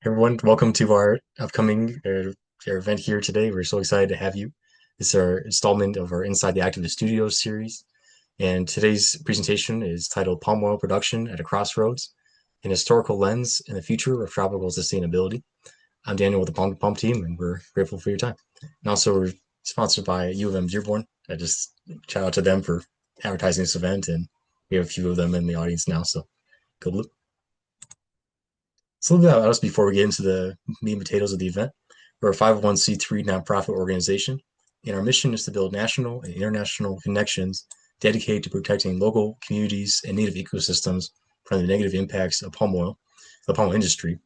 Everyone, welcome to our upcoming our event here today. We're so excited to have you. This is our installment of our Inside the Activist Studios series. And today's presentation is titled Palm Oil Production at a Crossroads, an Historical Lens in the Future of Tropical Sustainability. I'm Daniel with the Palm to Palm team, and we're grateful for your time. And also, we're sponsored by U of M Dearborn. I just shout out to them for advertising this event, and we have a few of them in the audience now, so go blue. So a little bit about us before we get into the meat and potatoes of the event. We're a 501c3 nonprofit organization, and our mission is to build national and international connections dedicated to protecting local communities and native ecosystems from the negative impacts of palm oil, the palm oil industry,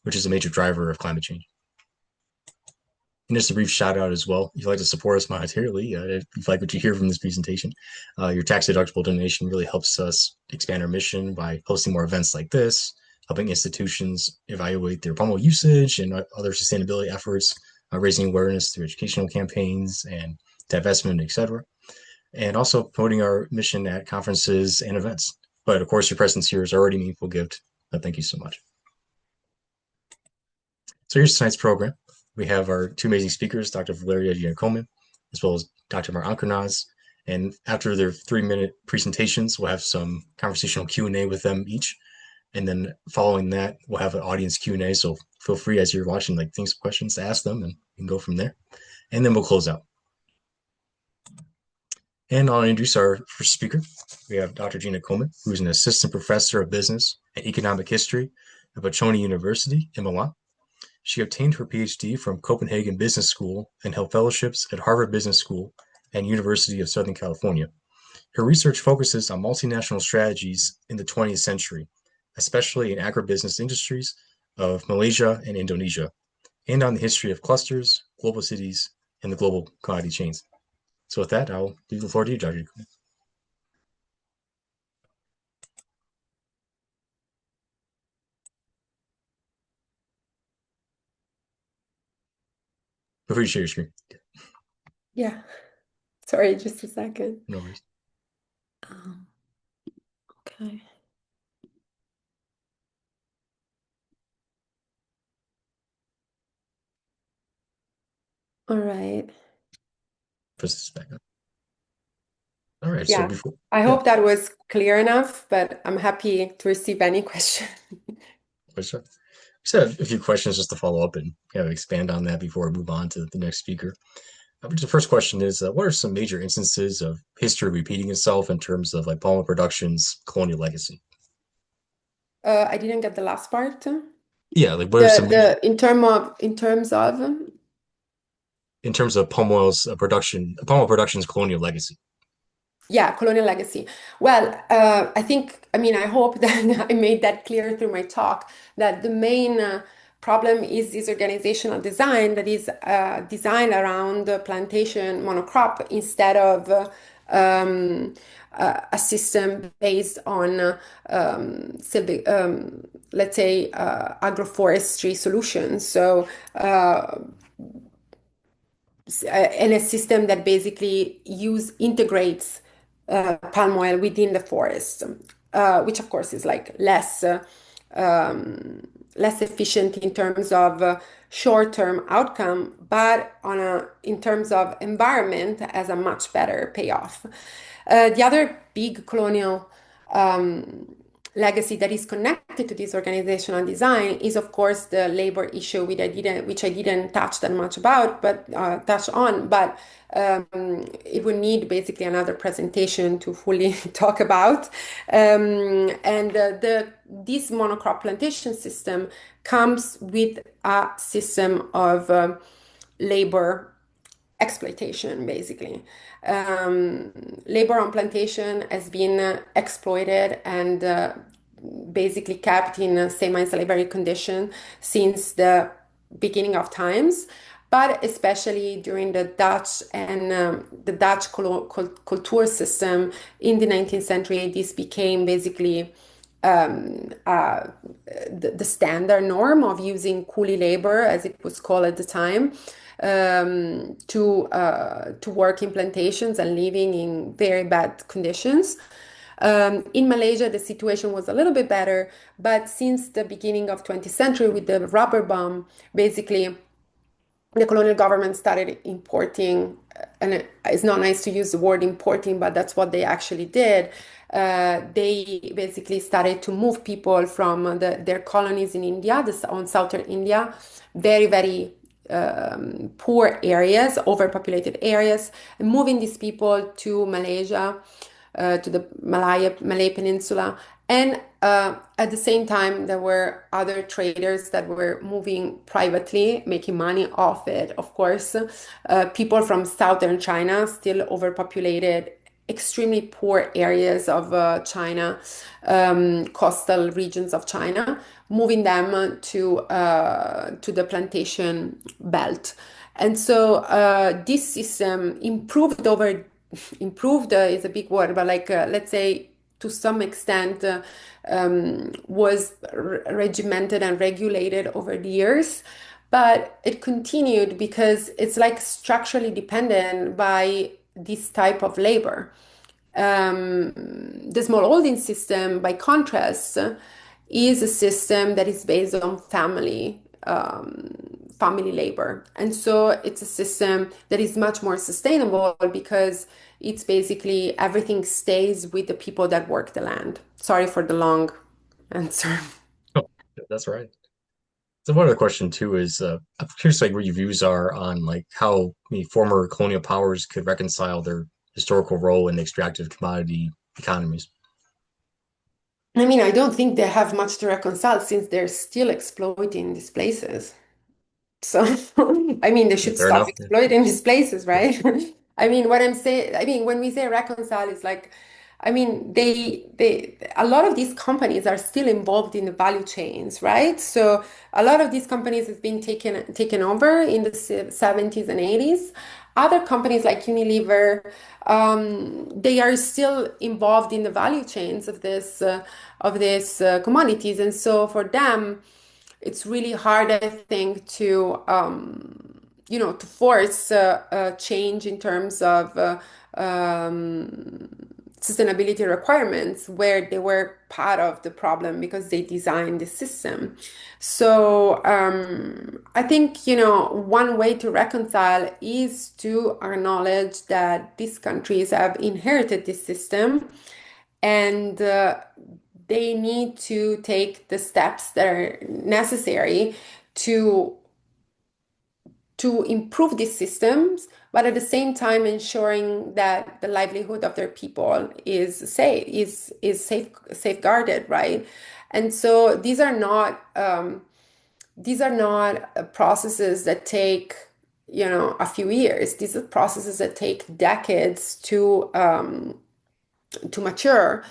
which is a major driver of climate change. And just a brief shout out as well. If you'd like to support us monetarily, if you like what you hear from this presentation, your tax deductible donation really helps us expand our mission by hosting more events like this, helping institutions evaluate their palm oil usage and other sustainability efforts, raising awareness through educational campaigns and divestment, etc. And also promoting our mission at conferences and events. But of course, your presence here is already a meaningful gift. Thank you so much. So here's tonight's program. We have our two amazing speakers, Dr. Valeria Giacomin, as well as Dr. Marc Ancrenaz. And after their 3-minute presentations, we'll have some conversational Q&A with them each. And then following that, we'll have an audience Q&A. So feel free as you're watching, think of questions to ask them, and we can go from there. And then we'll close out. And I'll introduce our first speaker. We have Dr. Gina Coleman, who's an assistant professor of business and economic history at Bocconi University in Milan. She obtained her PhD from Copenhagen Business School and held fellowships at Harvard Business School and University of Southern California. Her research focuses on multinational strategies in the 20th century, especially in agribusiness industries of Malaysia and Indonesia, and on the history of clusters, global cities, and the global commodity chains. So with that, I'll leave the floor to you, Dr. Feel free to share your screen. Yeah. Sorry, just a second. No worries. Okay. All right. Put this back up. All right. So Yeah. before, I yeah, hope that was clear enough, but I'm happy to receive any question. for sure. Just have a few questions just to follow up and expand on that before we move on to the next speaker. The first question is, what are some major instances of history repeating itself in terms of palm oil production's colonial legacy? I didn't get the last part. Yeah, what are some major In terms of in terms of palm oil production's colonial legacy? yeah, colonial legacy. Well, I hope that I made that clear through my talk that the main problem is this organizational design that is designed around the plantation monocrop instead of a system based on, let's say, agroforestry solutions. So, and a system that basically integrates palm oil within the forest, which of course is like less efficient in terms of short-term outcome, but in terms of environment has a much better payoff. The other big colonial legacy that is connected to this organizational design is, of course, the labor issue, which I didn't touch that much about, but touch on. But it would need basically another presentation to fully talk about. This monocrop plantation system comes with a system of labor exploitation, basically. Labor on plantation has been exploited and basically kept in semi-slavery condition since the beginning of times, but especially during the Dutch and the Dutch culture system in the 19th century, this became basically the standard norm of using coolie labor, as it was called at the time, to work in plantations and living in very bad conditions. In Malaysia, the situation was a little bit better, but since the beginning of 20th century with the rubber bomb, basically the colonial government started importing, and it's not nice to use the word importing, but that's what they actually did. They basically started to move people from their colonies in India, on southern India, very, very poor areas, overpopulated areas, and moving these people to Malaysia, to the Malay Peninsula. And at the same time, there were other traders that were moving privately, making money off it, of course. People from southern China, still overpopulated, extremely poor areas of China, coastal regions of China, moving them to the plantation belt. And so this system improved is a big word, but like let's say to some extent was regimented and regulated over the years, but it continued because it's like structurally dependent by this type of labor. The small holding system, by contrast, is a system that is based on family labor. And so it's a system that is much more sustainable because it's basically everything stays with the people that work the land. Sorry for the long answer. Oh, that's right. So one other question too is, I'm curious like what your views are on like how former colonial powers could reconcile their historical role in extractive commodity economies. I mean, I don't think they have much to reconcile since they're still exploiting these places. So, I mean, they Yeah, should fair stop enough. exploiting these places, Yeah. right? I mean, what I'm saying, I mean, when we say reconcile, it's like, I mean, a lot of these companies are still involved in the value chains, right? So, a lot of these companies have been taken over in the 70s and 80s. Other companies like Unilever, they are still involved in the value chains of these commodities, and so for them it's really hard, I think, to force a change in terms of sustainability requirements where they were part of the problem because they designed the system. So I think, one way to reconcile is to acknowledge that these countries have inherited this system and they need to take the steps that are necessary to improve these systems, but at the same time ensuring that the livelihood of their people is safeguarded, right? And so these are not processes that take a few years. These are processes that take decades to mature.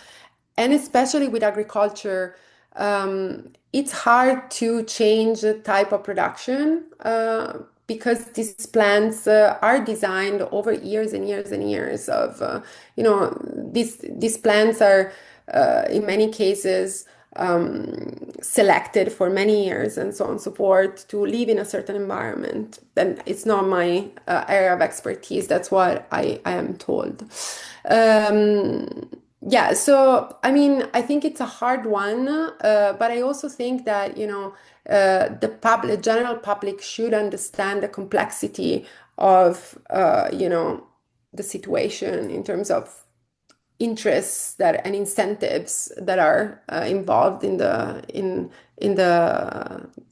And especially with agriculture, it's hard to change the type of production because these plants are designed over years and years and years of, these plants are in many cases selected for many years and so on and so forth to live in a certain environment. And it's not my area of expertise. That's what I am told. Um, yeah, so I mean, I think it's a hard one, but I also think that, the general public should understand the complexity of, the situation in terms of interests that and incentives that are involved in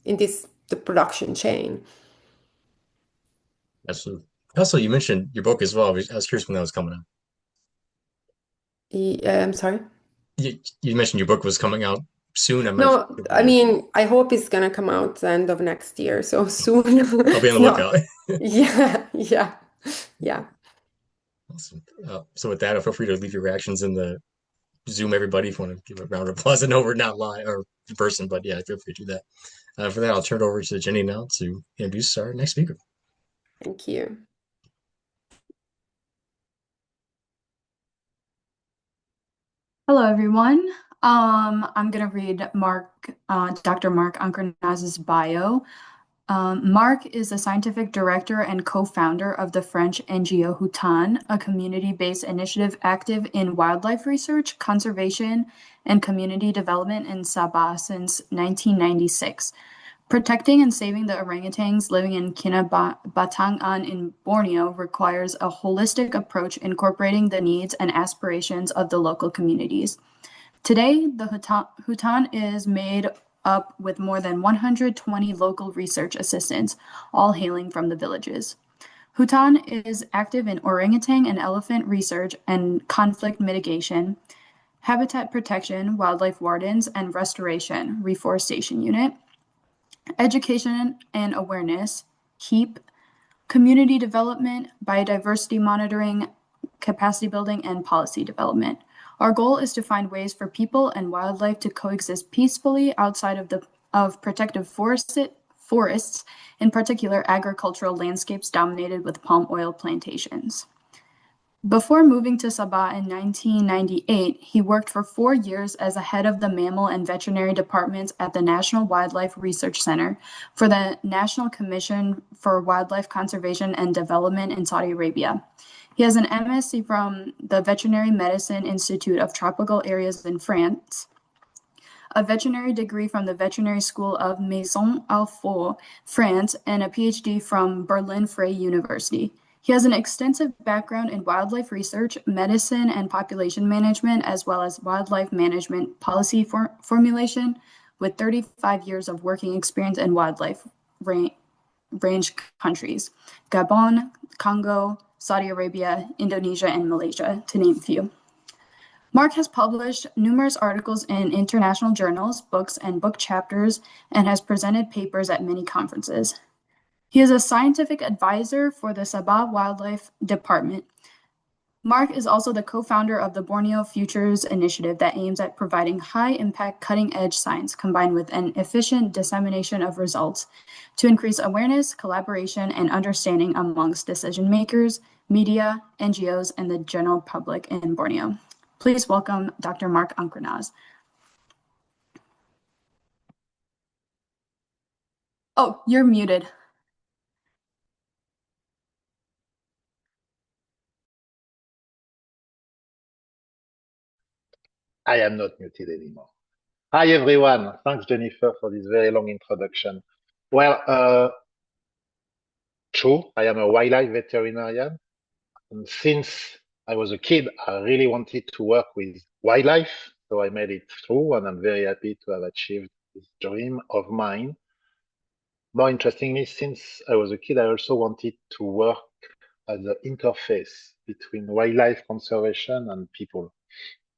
this the production chain. Absolutely. Also, you mentioned your book as well. I was curious when that was coming out. I'm sorry. You mentioned your book was coming out soon. I'm not No, sure I when. mean, I hope it's gonna come out the end of next year, so soon. I'll be on It's the not. lookout. Yeah, yeah, yeah. Awesome. So with that, feel free to leave your reactions in the Zoom, everybody, if you want to give a round of applause and over, not live or in person, but yeah, feel free to do that. For that, I'll turn it over to Jenny now to introduce our next speaker. Thank you. Hello, everyone. I'm gonna read Dr. Marc Ancrenaz's bio. Marc is the scientific director and co-founder of the French NGO HUTAN, a community-based initiative active in wildlife research, conservation, and community development in Sabah since 1996. Protecting and saving the orangutans living in Kinabatangan in Borneo requires a holistic approach incorporating the needs and aspirations of the local communities. Today, the HUTAN is made up with more than 120 local research assistants, all hailing from the villages. HUTAN is active in orangutan and elephant research and conflict mitigation, habitat protection, wildlife wardens, and restoration, reforestation unit, education and awareness, HEAP, community development, biodiversity monitoring, capacity building, and policy development. Our goal is to find ways for people and wildlife to coexist peacefully outside of protective forests, in particular agricultural landscapes dominated with palm oil plantations. Before moving to Sabah in 1998, he worked for 4 years as a head of the mammal and veterinary departments at the National Wildlife Research Center for the National Commission for Wildlife Conservation and Development in Saudi Arabia. He has an MSc from the Veterinary Medicine Institute of Tropical Areas in France, a veterinary degree from the Veterinary School of Maison Alfort, France, and a PhD from Berlin Frey University. He has an extensive background in wildlife research, medicine, and population management, as well as wildlife management policy formulation, with 35 years of working experience in wildlife range countries: Gabon, Congo, Saudi Arabia, Indonesia, and Malaysia, to name a few. Marc has published numerous articles in international journals, books, and book chapters, and has presented papers at many conferences. He is a scientific advisor for the Sabah Wildlife Department. Marc is also the co-founder of the Borneo Futures Initiative that aims at providing high-impact, cutting-edge science combined with an efficient dissemination of results to increase awareness, collaboration, and understanding amongst decision makers, media, NGOs, and the general public in Borneo. Please welcome Dr. Marc Ancrenaz. Oh, you're muted. I am not muted anymore. Hi, everyone. Thanks, Jennifer, for this very long introduction. Well, true, I am a wildlife veterinarian. And since I was a kid, I really wanted to work with wildlife. So I made it through, and I'm very happy to have achieved this dream of mine. More interestingly, since I was a kid, I also wanted to work as the interface between wildlife conservation and people,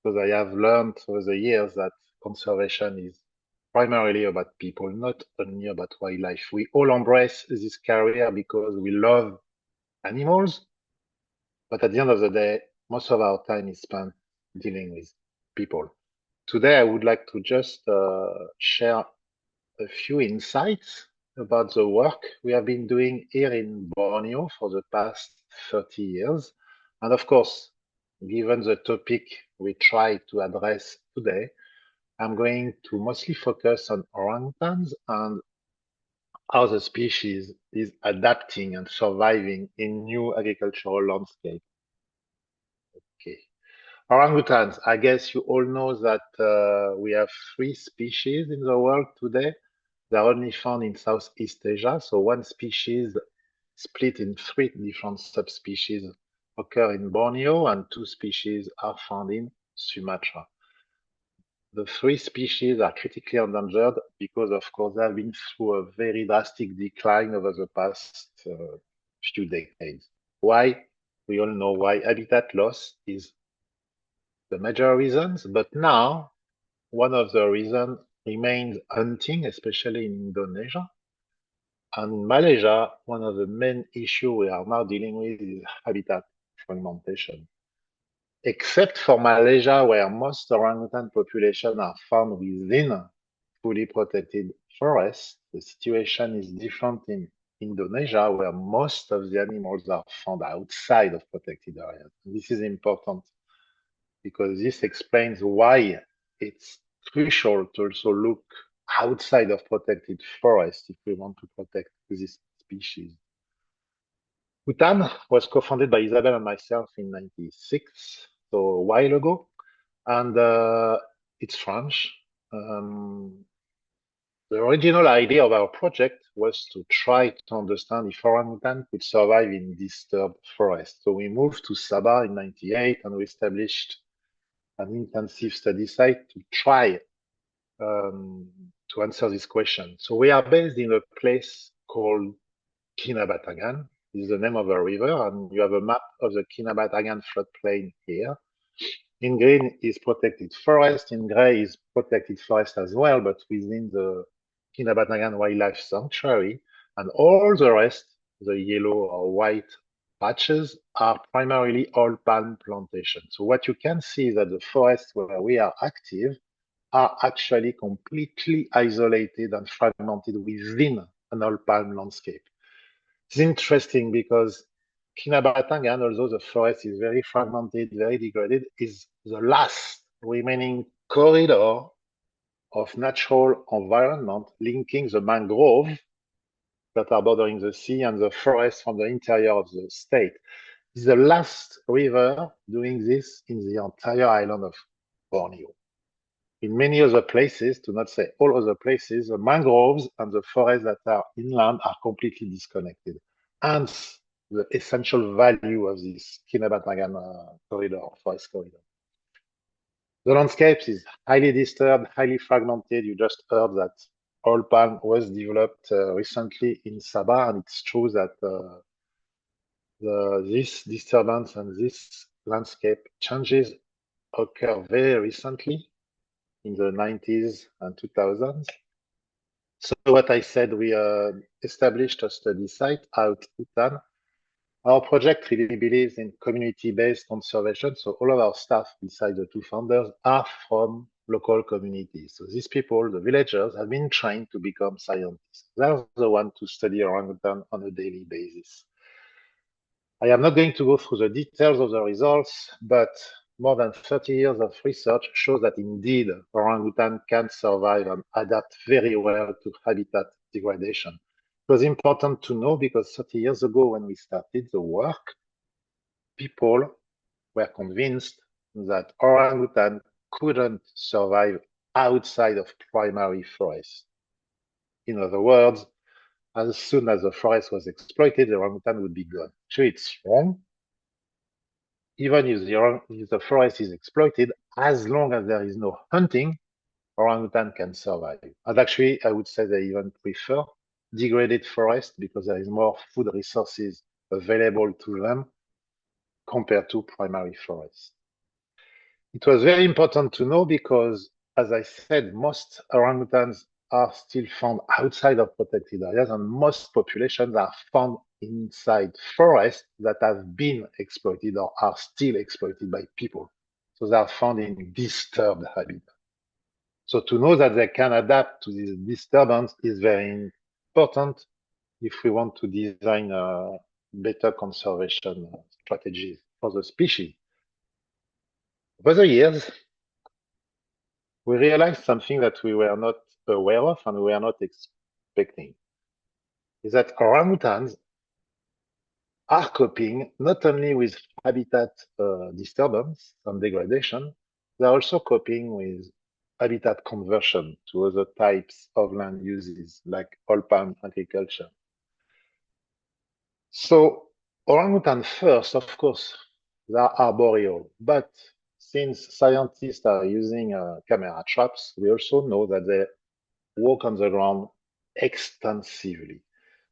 because I have learned over the years that conservation is primarily about people, not only about wildlife. We all embrace this career because we love animals, but at the end of the day, most of our time is spent dealing with people. Today, I would like to just share a few insights about the work we have been doing here in Borneo for the past 30 years. And of course, given the topic we try to address today, I'm going to mostly focus on orangutans and how the species is adapting and surviving in new agricultural landscape. Okay. Orangutans, I guess you all know that we have 3 species in the world today. They're only found in Southeast Asia, so one species split in 3 different subspecies occur in Borneo, and 2 species are found in Sumatra. The 3 species are critically endangered because, of course, they have been through a very drastic decline over the past few decades. Why? We all know why. Habitat loss is the major reasons, but now one of the reasons remains hunting, especially in Indonesia. And in Malaysia, one of the main issues we are now dealing with is habitat fragmentation. Except for Malaysia, where most orangutan population are found within fully protected forests, the situation is different in Indonesia, where most of the animals are found outside of protected areas. This is important because this explains why it's crucial to also look outside of protected forest if we want to protect this species. HUTAN was co-founded by Isabel and myself in '96, so a while ago, and it's French. The original idea of our project was to try to understand if orangutan could survive in disturbed forest. So we moved to Sabah in '98 and we established an intensive study site to try to answer this question. So we are based in a place called Kinabatangan. This is the name of a river, and you have a map of the Kinabatangan floodplain here. In green is protected forest, in gray is protected forest as well, but within the Kinabatangan Wildlife Sanctuary, and all the rest, the yellow or white patches, are primarily all palm plantation. So what you can see is that the forests where we are active are actually completely isolated and fragmented within an all palm landscape. It's interesting because Kinabatangan, although the forest is very fragmented, very degraded, is the last remaining corridor of natural environment linking the mangrove that are bordering the sea and the forest from the interior of the state. It's the last river doing this in the entire island of Borneo. In many other places, to not say all other places, the mangroves and the forests that are inland are completely disconnected. Hence, the essential value of this Kinabatangan corridor, forest corridor. The landscape is highly disturbed, highly fragmented. You just heard that oil palm was developed recently in Sabah, and it's true that this disturbance and this landscape changes occur very recently in the 90s and 2000s. So what I said, we established a study site out HUTAN. Our project really believes in community-based conservation. So all of our staff, besides the two founders, are from local communities. So these people, the villagers, have been trained to become scientists. They're the ones to study orangutan on a daily basis. I am not going to go through the details of the results, but more than 30 years of research shows that indeed orangutan can survive and adapt very well to habitat degradation. It was important to know because 30 years ago when we started the work, people were convinced that orangutan couldn't survive outside of primary forests. In other words, as soon as the forest was exploited, the orangutan would be gone. Actually, it's wrong. Even if the forest is exploited, as long as there is no hunting, orangutan can survive. And actually, I would say they even prefer degraded forest because there is more food resources available to them compared to primary forests. It was very important to know because, as I said, most orangutans are still found outside of protected areas, and most populations are found inside forests that have been exploited or are still exploited by people. So they are found in disturbed habitat. So to know that they can adapt to this disturbance is very important if we want to design better conservation strategies for the species. Over the years, we realized something that we were not aware of and we were not expecting, is that orangutans are coping not only with habitat disturbance and degradation, they're also coping with habitat conversion to other types of land uses like oil palm agriculture. So orangutan first, of course, they are arboreal, but since scientists are using camera traps, we also know that they walk on the ground extensively.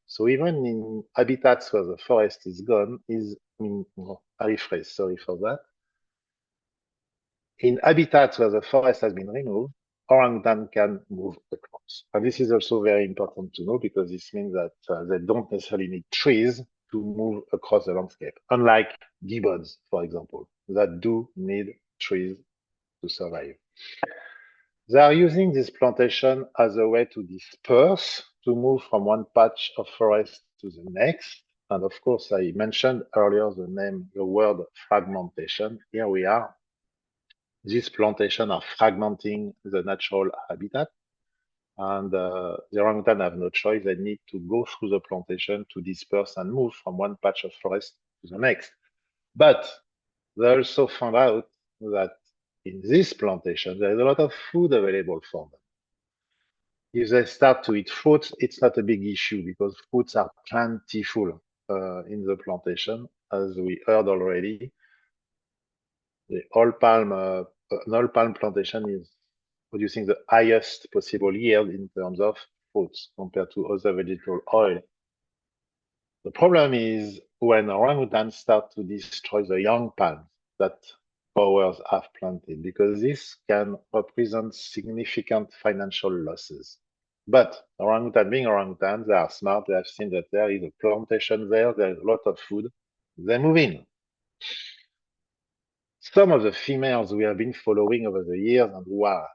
So even in habitats where the forest is gone, I rephrase, sorry for that. In habitats where the forest has been removed, orangutan can move across. And this is also very important to know because this means that they don't necessarily need trees to move across the landscape, unlike gibbons, for example, that do need trees to survive. They are using this plantation as a way to disperse, to move from one patch of forest to the next. And of course, I mentioned earlier the word fragmentation. Here we are. These plantations are fragmenting the natural habitat. And the orangutan have no choice. They need to go through the plantation to disperse and move from one patch of forest to the next. But they also found out that in this plantation, there is a lot of food available for them. If they start to eat fruits, it's not a big issue because fruits are plentiful in the plantation, as we heard already. The an oil palm plantation is producing the highest possible yield in terms of fruits compared to other vegetable oil. The problem is when orangutans start to destroy the young palms that growers have planted, because this can represent significant financial losses. But orangutan being orangutans, they are smart. They have seen that there is a plantation there. There is a lot of food. They move in. Some of the females we have been following over the years and who are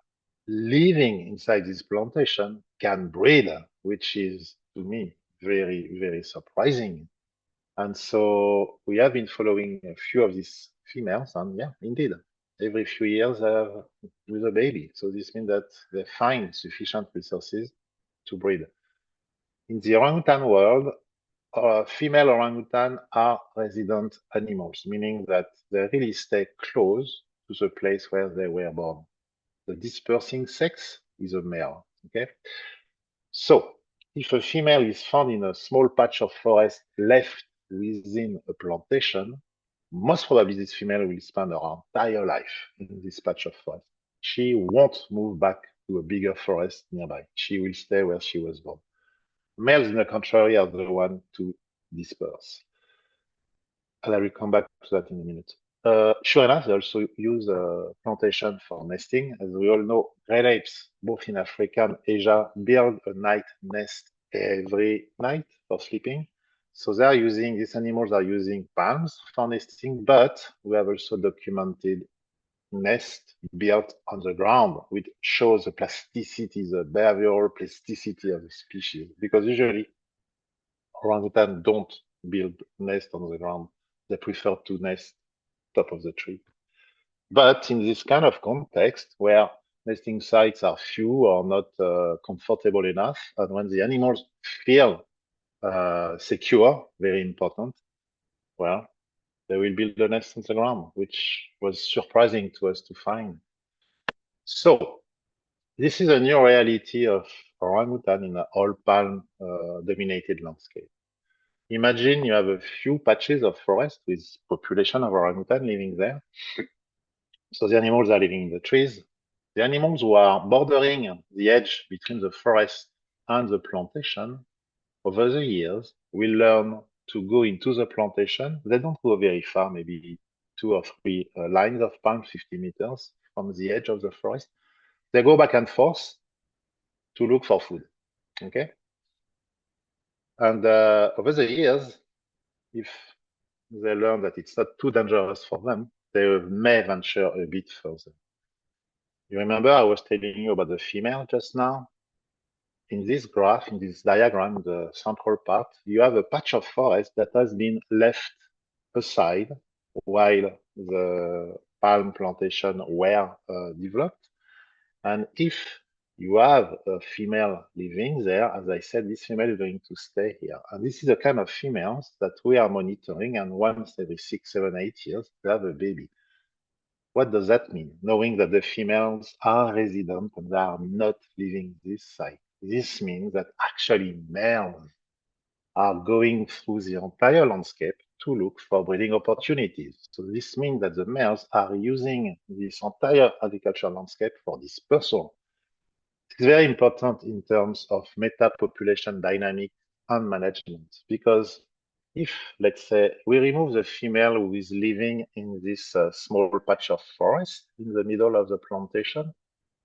living inside this plantation can breed, which is to me very, very surprising. And so we have been following a few of these females, and yeah, indeed, every few years with a baby. So this means that they find sufficient resources to breed. In the orangutan world, female orangutan are resident animals, meaning that they really stay close to the place where they were born. The dispersing sex is a male, okay? So if a female is found in a small patch of forest left within a plantation, most probably this female will spend her entire life in this patch of forest. She won't move back to a bigger forest nearby. She will stay where she was born. Males, in the contrary, are the one to disperse. And I will come back to that in a minute. Sure enough, they also use plantation for nesting. As we all know, great apes, both in Africa and Asia, build a night nest every night for sleeping. So they are using, these animals are using palms for nesting, but we have also documented nest built on the ground, which shows the plasticity, the behavioral plasticity of the species. Because usually orangutan don't build nest on the ground. They prefer to nest top of the tree. But in this kind of context where nesting sites are few or not comfortable enough, and when the animals feel secure, very important, well, they will build a nest on the ground, which was surprising to us to find. So this is a new reality of orangutan in an all palm dominated landscape. Imagine you have a few patches of forest with population of orangutan living there. So the animals are living in the trees. The animals who are bordering the edge between the forest and the plantation, over the years, will learn to go into the plantation. They don't go very far, maybe 2 or 3 lines of palm, 50 meters from the edge of the forest. They go back and forth to look for food, okay? And over the years, if they learn that it's not too dangerous for them, they may venture a bit further. You remember I was telling you about the female just now? In this graph, in this diagram, the central part, you have a patch of forest that has been left aside while the palm plantation were developed. And if you have a female living there, as I said, this female is going to stay here. And this is the kind of females that we are monitoring, and once every 6, 7, 8 years, they have a baby. What does that mean? Knowing that the females are resident and they are not leaving this site. This means that actually males are going through the entire landscape to look for breeding opportunities. So this means that the males are using this entire agricultural landscape for dispersal. It's very important in terms of meta-population dynamic and management, because if, let's say, we remove the female who is living in this small patch of forest in the middle of the plantation,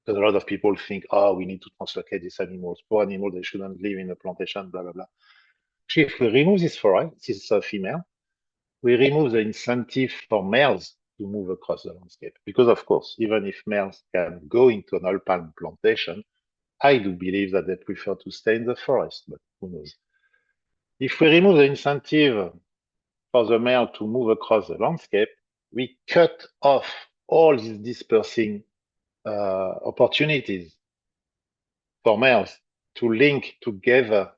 because a lot of people think, oh, we need to translocate these animals. Poor animals, they shouldn't live in the plantation, blah, blah, blah. Actually, if we remove this forest, this is a female, we remove the incentive for males to move across the landscape. Because, of course, even if males can go into an oil palm plantation, I do believe that they prefer to stay in the forest, but who knows? If we remove the incentive for the male to move across the landscape, we cut off all these dispersing opportunities for males to link together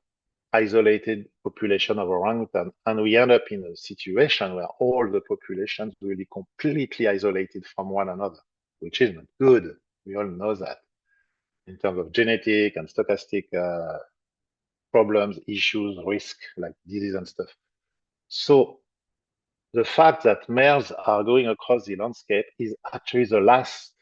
isolated population of orangutan, and we end up in a situation where all the populations will be completely isolated from one another, which is not good. We all know that in terms of genetic and stochastic problems, issues, risk, like disease and stuff. So the fact that males are going across the landscape is actually the last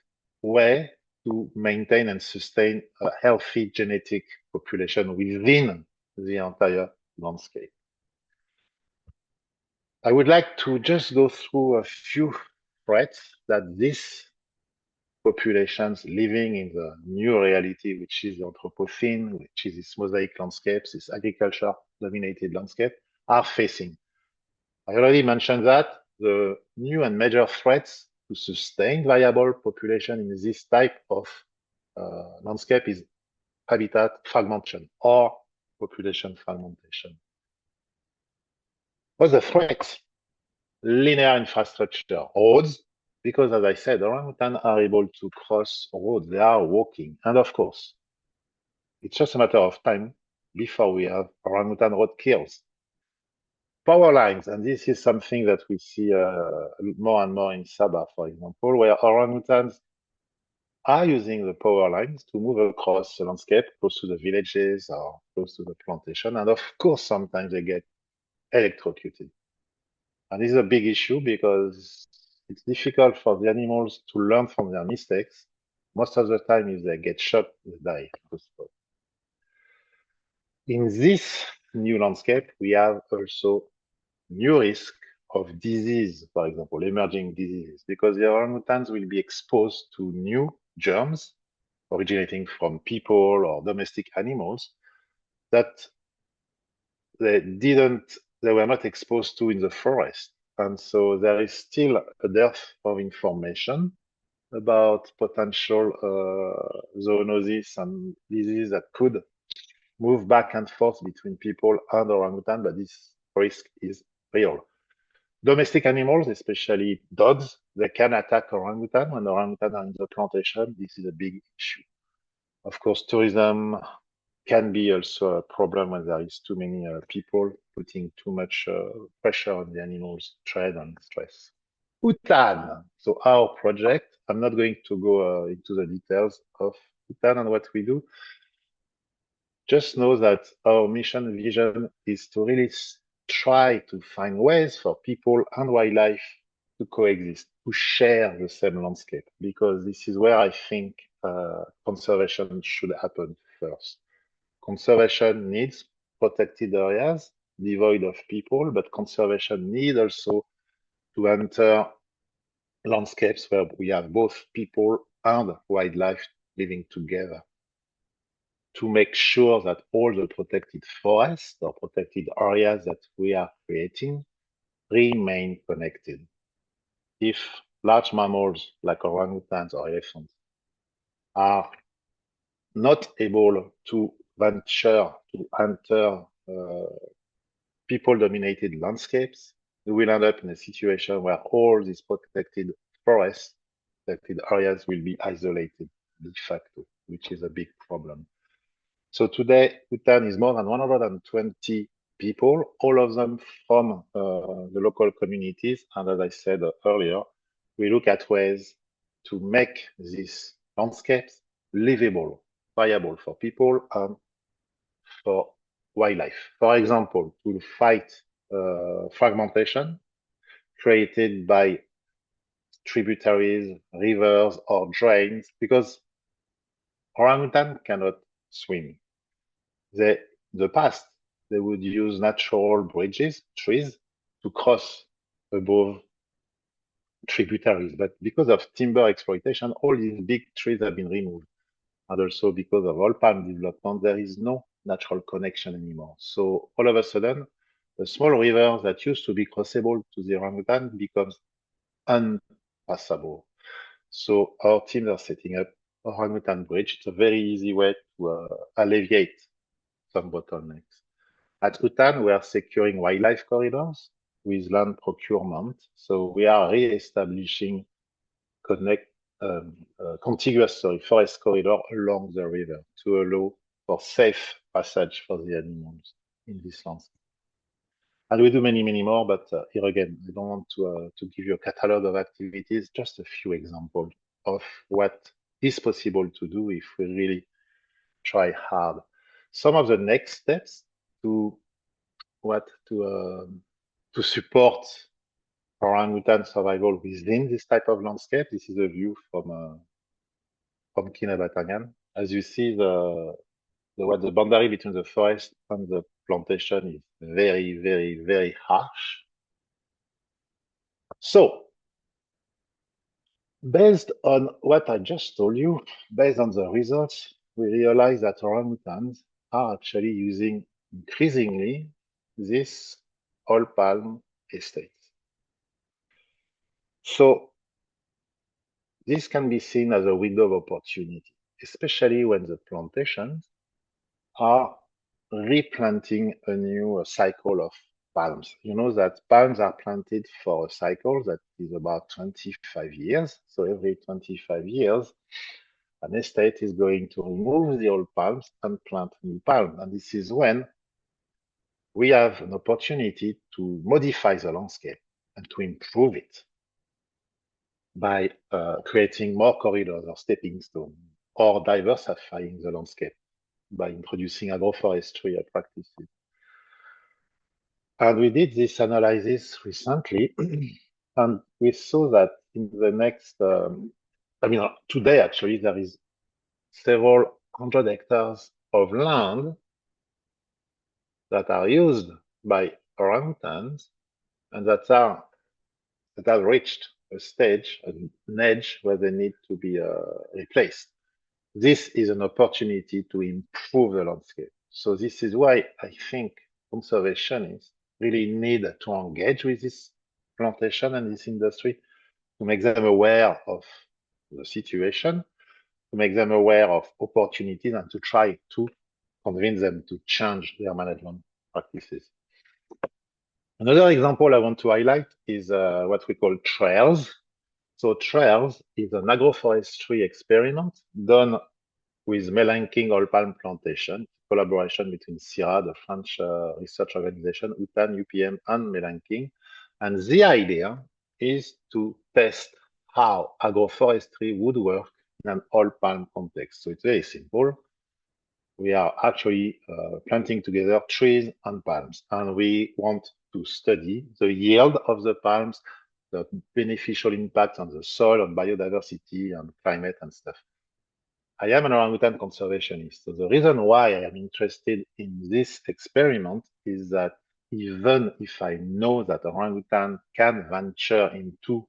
way to maintain and sustain a healthy genetic population within the entire landscape. I would like to just go through a few threats that these populations living in the new reality, which is the Anthropocene, which is this mosaic landscapes, this agriculture-dominated landscape, are facing. I already mentioned that the new and major threats to sustain viable population in this type of landscape is habitat fragmentation or population fragmentation. What's the threat? Linear infrastructure, roads, because as I said, orangutans are able to cross roads. They are walking. And of course, it's just a matter of time before we have orangutan road kills. Power lines, and this is something that we see more and more in Sabah, for example, where orangutans are using the power lines to move across the landscape, close to the villages or close to the plantation. And of course, sometimes they get electrocuted. And this is a big issue because it's difficult for the animals to learn from their mistakes. Most of the time, if they get shot, they die. In this new landscape, we have also new risk of disease, for example, emerging diseases, because the orangutans will be exposed to new germs originating from people or domestic animals that they were not exposed to in the forest. And so there is still a dearth of information about potential zoonosis and disease that could move back and forth between people and orangutan, but this risk is real. Domestic animals, especially dogs, they can attack orangutan when orangutan are in the plantation. This is a big issue. Of course, tourism can be also a problem when there is too many people putting too much pressure on the animals' trade and stress. HUTAN, so our project, I'm not going to go into the details of HUTAN and what we do. Just know that our mission vision is to really try to find ways for people and wildlife to coexist, to share the same landscape, because this is where I think conservation should happen first. Conservation needs protected areas devoid of people, but conservation needs also to enter landscapes where we have both people and wildlife living together, to make sure that all the protected forests or protected areas that we are creating remain connected. If large mammals like orangutans or elephants are not able to venture to enter people-dominated landscapes, we will end up in a situation where all these protected forests, protected areas will be isolated de facto, which is a big problem. So today, HUTAN is more than 120 people, all of them from the local communities. And as I said earlier, we look at ways to make these landscapes livable, viable for people and for wildlife. For example, to fight fragmentation created by tributaries, rivers, or drains, because orangutan cannot swim. The past, they would use natural bridges, trees, to cross above tributaries. But because of timber exploitation, all these big trees have been removed. And also because of oil palm development, there is no natural connection anymore. So all of a sudden, a small river that used to be crossable to the orangutan becomes unpassable. So our teams are setting up orangutan bridge. It's a very easy way to alleviate some bottlenecks. At HUTAN, we are securing wildlife corridors with land procurement. So we are re-establishing contiguous forest corridor along the river to allow for safe passage for the animals in this landscape. And we do many, many more, but here again, I don't want to give you a catalog of activities, just a few examples of what is possible to do if we really try hard. Some of the next steps to support orangutan survival within this type of landscape. This is a view from Kinabatangan. As you see, the boundary between the forest and the plantation is very, very, very harsh. So, based on what I just told you, based on the results, we realize that orangutans are actually using increasingly this oil palm estate. So, this can be seen as a window of opportunity, especially when the plantations are replanting a new cycle of palms. You know that palms are planted for a cycle that is about 25 years. So every 25 years, an estate is going to remove the old palms and plant new palms. And this is when we have an opportunity to modify the landscape and to improve it by creating more corridors or stepping stones, or diversifying the landscape by introducing agroforestry practices. And we did this analysis recently, and we saw that in the next, today actually, there is several hundred hectares of land that are used by orangutans and that have reached a stage, an edge where they need to be replaced. This is an opportunity to improve the landscape. So this is why I think conservationists really need to engage with this plantation and this industry to make them aware of the situation, to make them aware of opportunities, and to try to convince them to change their management practices. Another example I want to highlight is what we call trails. So trails is an agroforestry experiment done with Melanking oil palm plantation, collaboration between CIRA, the French research organization, HUTAN, UPM, and Melanking. And the idea is to test how agroforestry would work in an oil palm context. So it's very simple. We are actually planting together trees and palms, and we want to study the yield of the palms, the beneficial impact on the soil, on biodiversity, and climate and stuff. I am an orangutan conservationist. So the reason why I am interested in this experiment is that even if I know that orangutan can venture into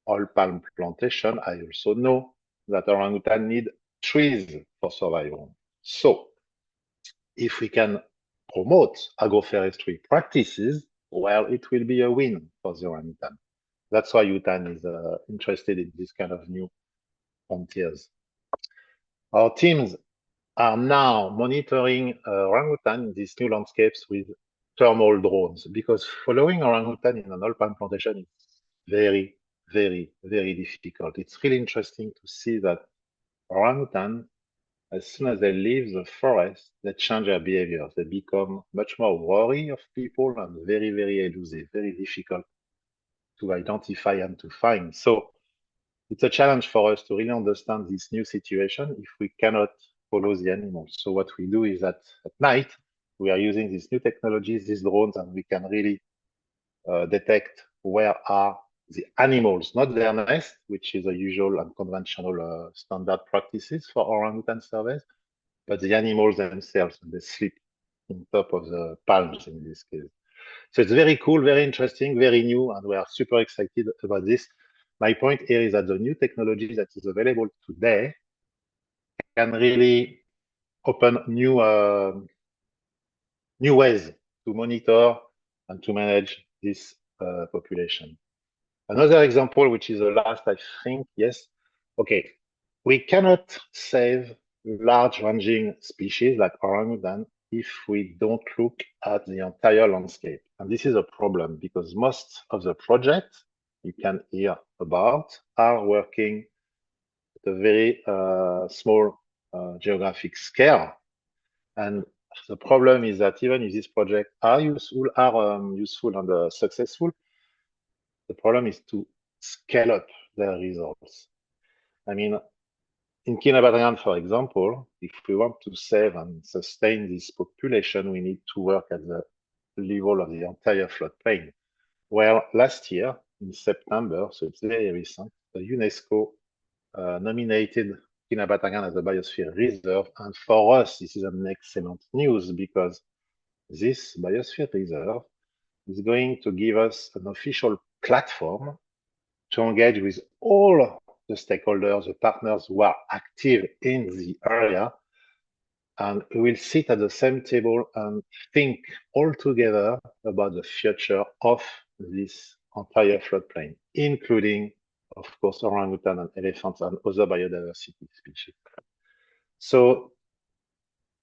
oil palm plantation, I also know that orangutan need trees for survival. So if we can promote agroforestry practices, well, it will be a win for the orangutan. That's why HUTAN is interested in this kind of new frontiers. Our teams are now monitoring orangutan in these new landscapes with thermal drones, because following orangutan in an oil palm plantation is very, very, very difficult. It's really interesting to see that orangutan, as soon as they leave the forest, they change their behavior. They become much more wary of people and very, very elusive, very difficult to identify and to find. So it's a challenge for us to really understand this new situation if we cannot follow the animals. So what we do is that at night, we are using these new technologies, these drones, and we can really detect where are the animals, not their nest, which is a usual and conventional standard practices for orangutan surveys, but the animals themselves, and they sleep on top of the palms in this case. So it's very cool, very interesting, very new, and we are super excited about this. My point here is that the new technology that is available today can really open new ways to monitor and to manage this population. Another example, which is the last, I think, yes. Okay, we cannot save large ranging species like orangutan if we don't look at the entire landscape. And this is a problem because most of the projects you can hear about are working a very small geographic scale. And the problem is that even if these projects are useful and successful, the problem is to scale up their results. I mean, in Kinabatangan, for example, if we want to save and sustain this population, we need to work at the level of the entire floodplain. Well, last year in September, so it's very recent, the UNESCO nominated Kinabatangan as a biosphere reserve, and for us this is an excellent news because this biosphere reserve is going to give us an official platform to engage with all the stakeholders, the partners who are active in the area, and we will sit at the same table and think all together about the future of this entire floodplain, including, of course, orangutan and elephants and other biodiversity species. So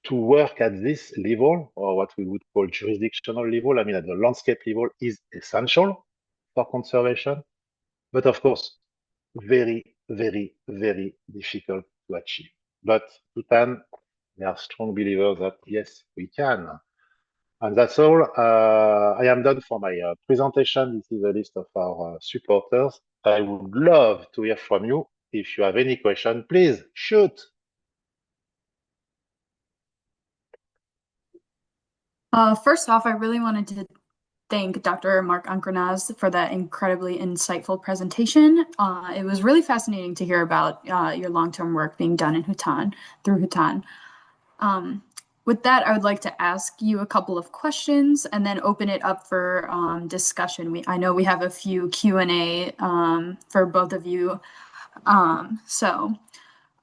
to work at this level, or what we would call jurisdictional level, I mean at the landscape level, is essential for conservation, but of course, very, very, very difficult to achieve. But Bhutan, they are strong believers that yes, we can. And that's all. I am done for my presentation. This is a list of our supporters. I would love to hear from you. If you have any question, please shoot. First off, I really wanted to thank Dr. Marc Ancrenaz for that incredibly insightful presentation. It was really fascinating to hear about your long-term work being done in Bhutan, through Bhutan. With that, I would like to ask you a couple of questions and then open it up for discussion. I know we have a few Q&A for both of you.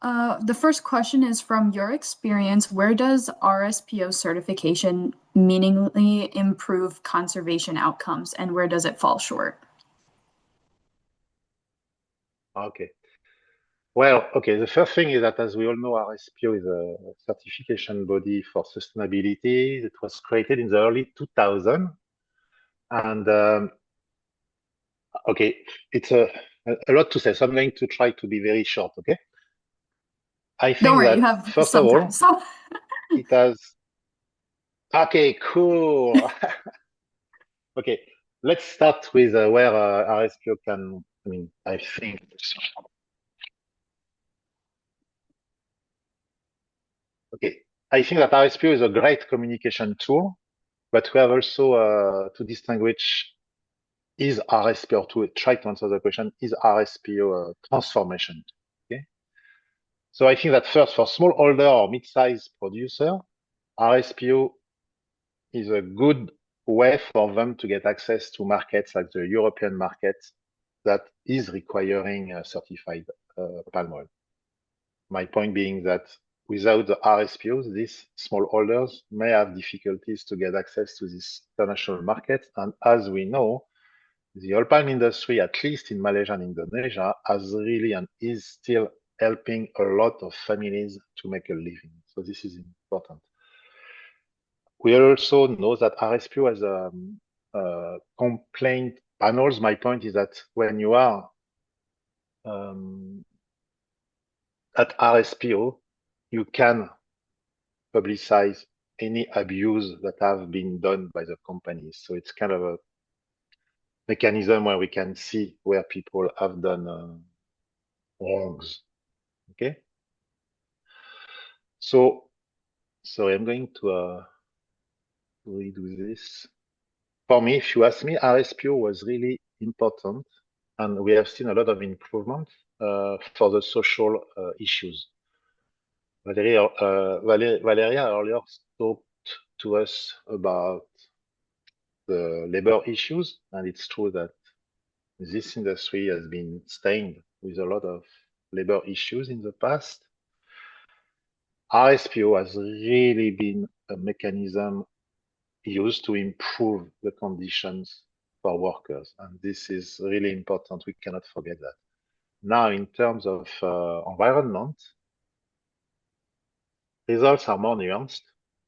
The first question is, from your experience, where does RSPO certification meaningfully improve conservation outcomes, and where does it fall short? Okay. Well, okay, the first thing is that, as we all know, RSPO is a certification body for sustainability. It was created in the early 2000s. And okay, it's a lot to say, so I'm going to try to be very short, okay? I think Don't worry, that, you have first some of all, time. So it has... Okay, cool. Okay, let's start with where RSPO can, I mean, I think... Okay, I think that RSPO is a great communication tool, but we have also to distinguish, is RSPO, or to try to answer the question, is RSPO a transformation? Okay. So I think that first, for smallholder or mid-sized producer, RSPO is a good way for them to get access to markets like the European market that is requiring certified palm oil. My point being that without the RSPOs, these smallholders may have difficulties to get access to this international market. And as we know, the oil palm industry, at least in Malaysia and Indonesia, has really and is still helping a lot of families to make a living. So this is important. We also know that RSPO has complaint panels. My point is that when you are at RSPO, you can publicize any abuse that have been done by the companies. So it's kind of a mechanism where we can see where people have done wrongs. Okay. So sorry, I'm going to redo this. For me, if you ask me, RSPO was really important, and we have seen a lot of improvement for the social issues. Valeria earlier talked to us about the labor issues, and it's true that this industry has been stained with a lot of labor issues in the past. RSPO has really been a mechanism used to improve the conditions for workers, and this is really important. We cannot forget that. Now, in terms of environment, results are more nuanced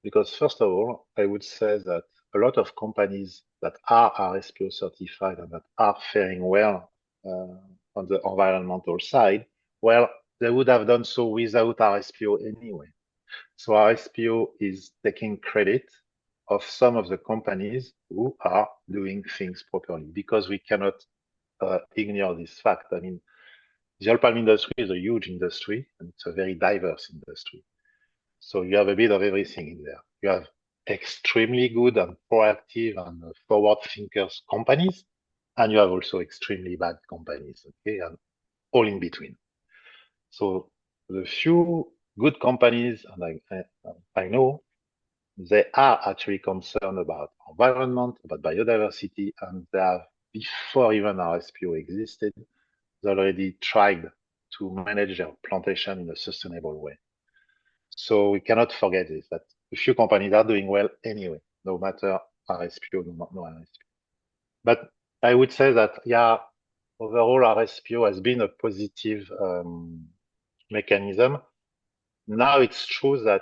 because, first of all, I would say that a lot of companies that are RSPO certified and that are faring well on the environmental side, well, they would have done so without RSPO anyway. So RSPO is taking credit of some of the companies who are doing things properly, because we cannot ignore this fact. I mean, the oil palm industry is a huge industry, and it's a very diverse industry. So you have a bit of everything in there. You have extremely good and proactive and forward thinkers companies, and you have also extremely bad companies, okay, and all in between. So the few good companies, and I know, they are actually concerned about environment, about biodiversity, and they have, before even RSPO existed, they already tried to manage their plantation in a sustainable way. So we cannot forget this, that a few companies are doing well anyway, no matter RSPO, no RSPO. But I would say that, yeah, overall RSPO has been a positive mechanism. Now it's true that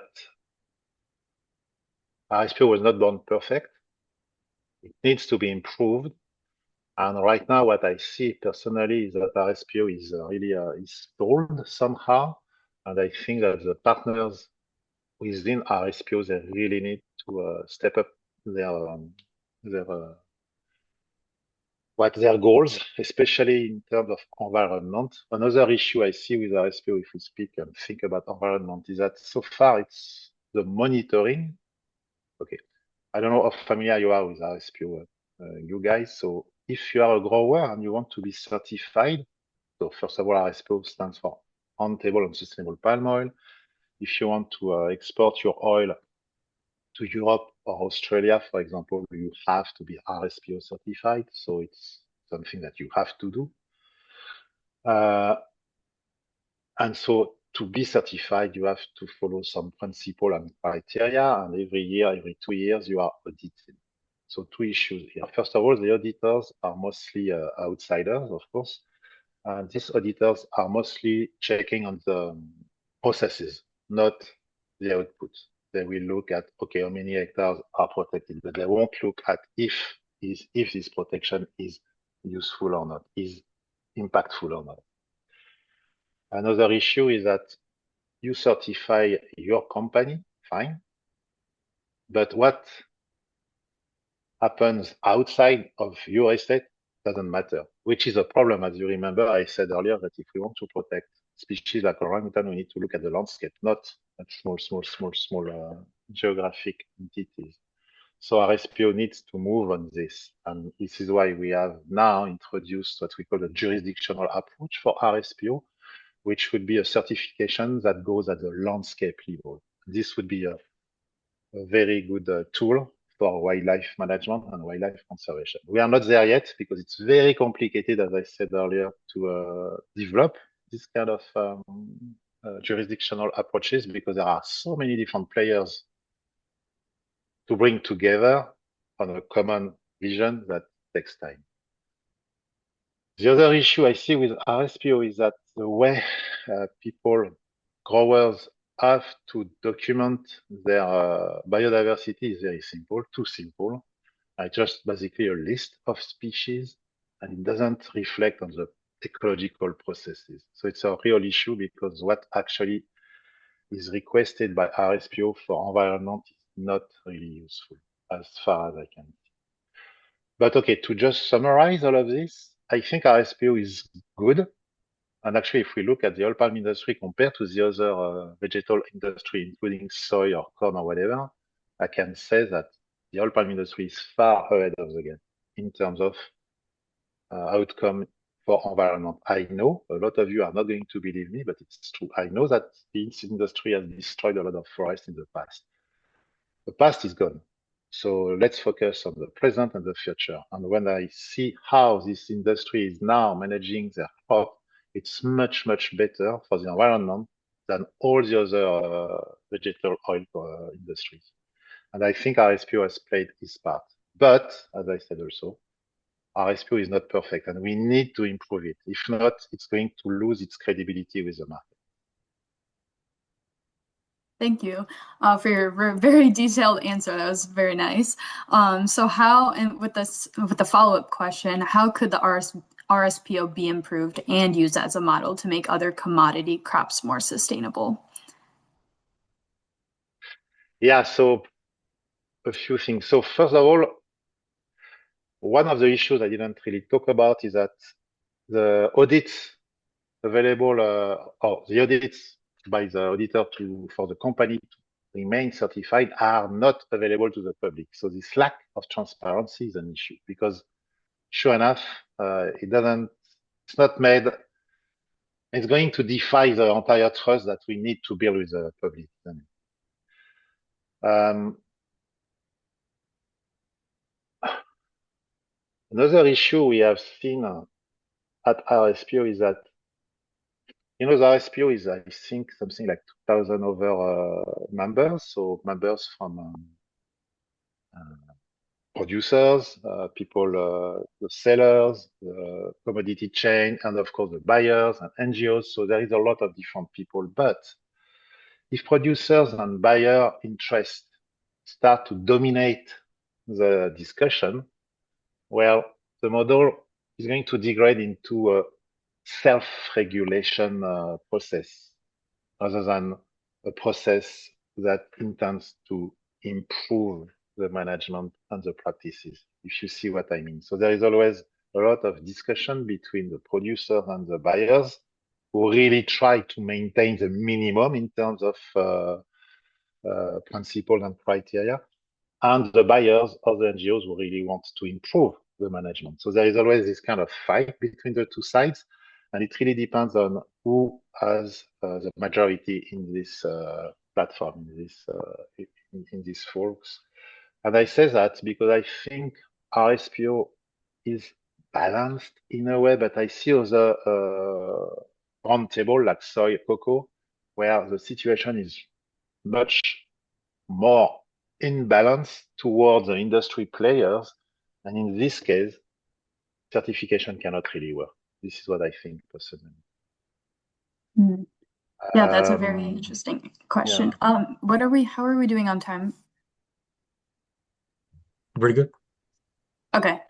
RSPO was not born perfect. It needs to be improved. And right now, what I see personally is that RSPO is really stalled somehow. And I think that the partners within RSPO, they really need to step up their goals, especially in terms of environment. Another issue I see with RSPO, if we speak and think about environment, is that so far it's the monitoring. Okay, I don't know how familiar you are with RSPO, you guys. So if you are a grower and you want to be certified, so first of all, RSPO stands for on-table and sustainable palm oil. If you want to export your oil to Europe or Australia, for example, you have to be RSPO certified. So it's something that you have to do. And so to be certified, you have to follow some principle and criteria. And every year, every 2 years, you are audited. So two issues here. First of all, the auditors are mostly outsiders, of course. And these auditors are mostly checking on the processes, not the output. They will look at, okay, how many hectares are protected, but they won't look at if this protection is useful or not, is impactful or not. Another issue is that you certify your company, fine, but what happens outside of your estate doesn't matter, which is a problem. As you remember, I said earlier that if we want to protect species like orangutan, we need to look at the landscape, not at small geographic entities. So RSPO needs to move on this. And this is why we have now introduced what we call a jurisdictional approach for RSPO, which would be a certification that goes at the landscape level. This would be a very good tool for wildlife management and wildlife conservation. We are not there yet because it's very complicated, as I said earlier, to develop this kind of jurisdictional approaches, because there are so many different players to bring together on a common vision that takes time. The other issue I see with RSPO is that the way growers have to document their biodiversity is very simple, too simple. Just basically a list of species, and it doesn't reflect on the ecological processes. So it's a real issue, because what actually is requested by RSPO for environment is not really useful, as far as I can see. But okay, to just summarize all of this, I think RSPO is good. And actually, if we look at the oil palm industry compared to the other vegetal industry, including soy or corn or whatever, I can say that the oil palm industry is far ahead of the game in terms of outcome for environment. I know a lot of you are not going to believe me, but it's true. I know that this industry has destroyed a lot of forests in the past. The past is gone. So let's focus on the present and the future. And when I see how this industry is now managing their crop, it's much, much better for the environment than all the other vegetal oil industries. And I think RSPO has played its part. But, as I said also, RSPO is not perfect, and we need to improve it. If not, it's going to lose its credibility with the market. Thank you for your very detailed answer. That was very nice. So how, and with the follow-up question, how could the RSPO be improved and used as a model to make other commodity crops more sustainable? Yeah, so a few things. So first of all, one of the issues I didn't really talk about is that the audits available, or the audits by the auditor for the company to remain certified are not available to the public. So this lack of transparency is an issue because sure enough, it's not made, it's going to defy the entire trust that we need to build with the public. Another issue we have seen at RSPO is that, the RSPO is, I think, something like 2,000 over members. So members from producers, people, the sellers, the commodity chain, and of course the buyers and NGOs. So there is a lot of different people. But if producers and buyer interest start to dominate the discussion, well, the model is going to degrade into a self-regulation process rather than a process that intends to improve the management and the practices, if you see what I mean. So there is always a lot of discussion between the producer and the buyers who really try to maintain the minimum in terms of principles and criteria, and the buyers or the NGOs who really want to improve the management. So there is always this kind of fight between the two sides, and it really depends on who has the majority in this platform, in these forks. And I say that because I think RSPO is balanced in a way, but I see other round table like soy, cocoa, where the situation is much more in balance towards the industry players. And in this case, certification cannot really work. This is what I think personally. Mm. Yeah, that's a very interesting question. Yeah. How are we doing on time? Pretty good. Okay.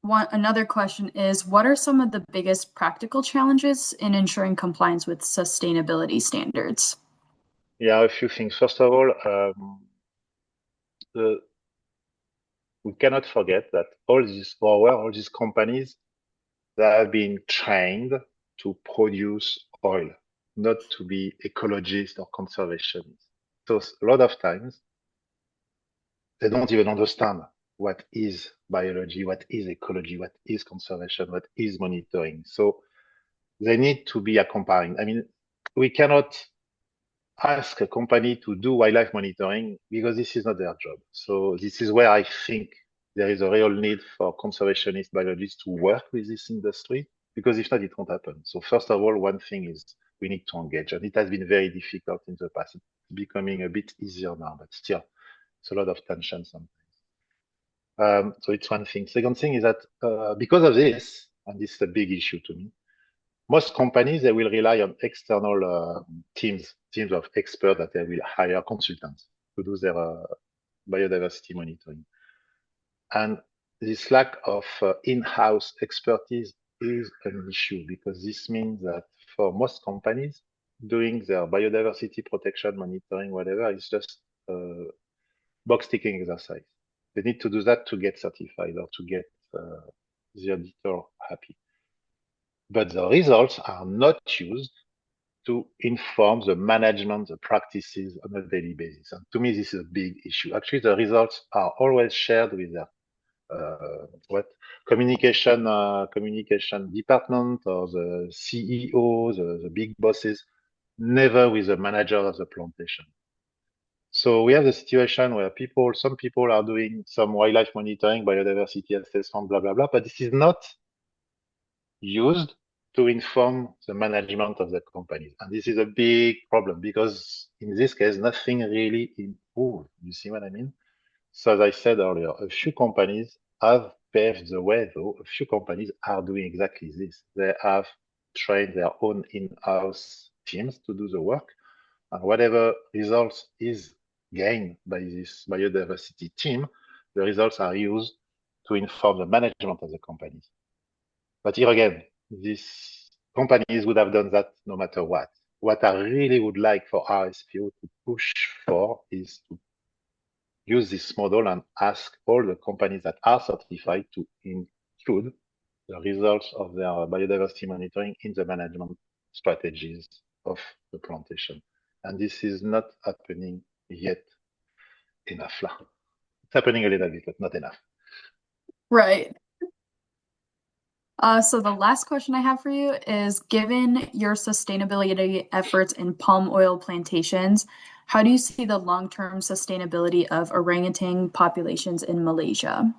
Another question is, what are some of the biggest practical challenges in ensuring compliance with sustainability standards? Yeah, a few things. First of all, we cannot forget that all these companies that have been trained to produce oil, not to be ecologists or conservationists. So a lot of times they don't even understand what is biology, what is ecology, what is conservation, what is monitoring. So they need to be accompanied. I mean, we cannot ask a company to do wildlife monitoring because this is not their job. So this is where I think there is a real need for conservationist biologists to work with this industry, because if not, it won't happen. So first of all, one thing is we need to engage, and it has been very difficult in the past. It's becoming a bit easier now, but still, it's a lot of tension sometimes. So it's one thing. Second thing is that because of this, and this is a big issue to me, most companies, they will rely on external teams of experts that they will hire consultants to do their biodiversity monitoring. And this lack of in-house expertise is an issue, because this means that for most companies, doing their biodiversity protection monitoring, whatever, is just a box ticking exercise. They need to do that to get certified or to get the auditor happy. But the results are not used to inform the management, the practices on a daily basis. And to me, this is a big issue. Actually, the results are always shared with the communication department or the CEO, the big bosses, never with the manager of the plantation. So we have the situation where some people are doing some wildlife monitoring, biodiversity assessment, blah, blah, blah, but this is not used to inform the management of the companies. And this is a big problem, because in this case, nothing really improved. You see what I mean? So as I said earlier, a few companies have paved the way, though. A few companies are doing exactly this. They have trained their own in-house teams to do the work. And whatever results is gained by this biodiversity team, the results are used to inform the management of the companies. But here again, these companies would have done that no matter what. What I really would like for RSPO to push for is to use this model and ask all the companies that are certified to include the results of their biodiversity monitoring in the management strategies of the plantation. And this is not happening yet enough. It's happening a little bit, but not enough. Right. So the last question I have for you is, given your sustainability efforts in palm oil plantations, how do you see the long-term sustainability of orangutan populations in Malaysia?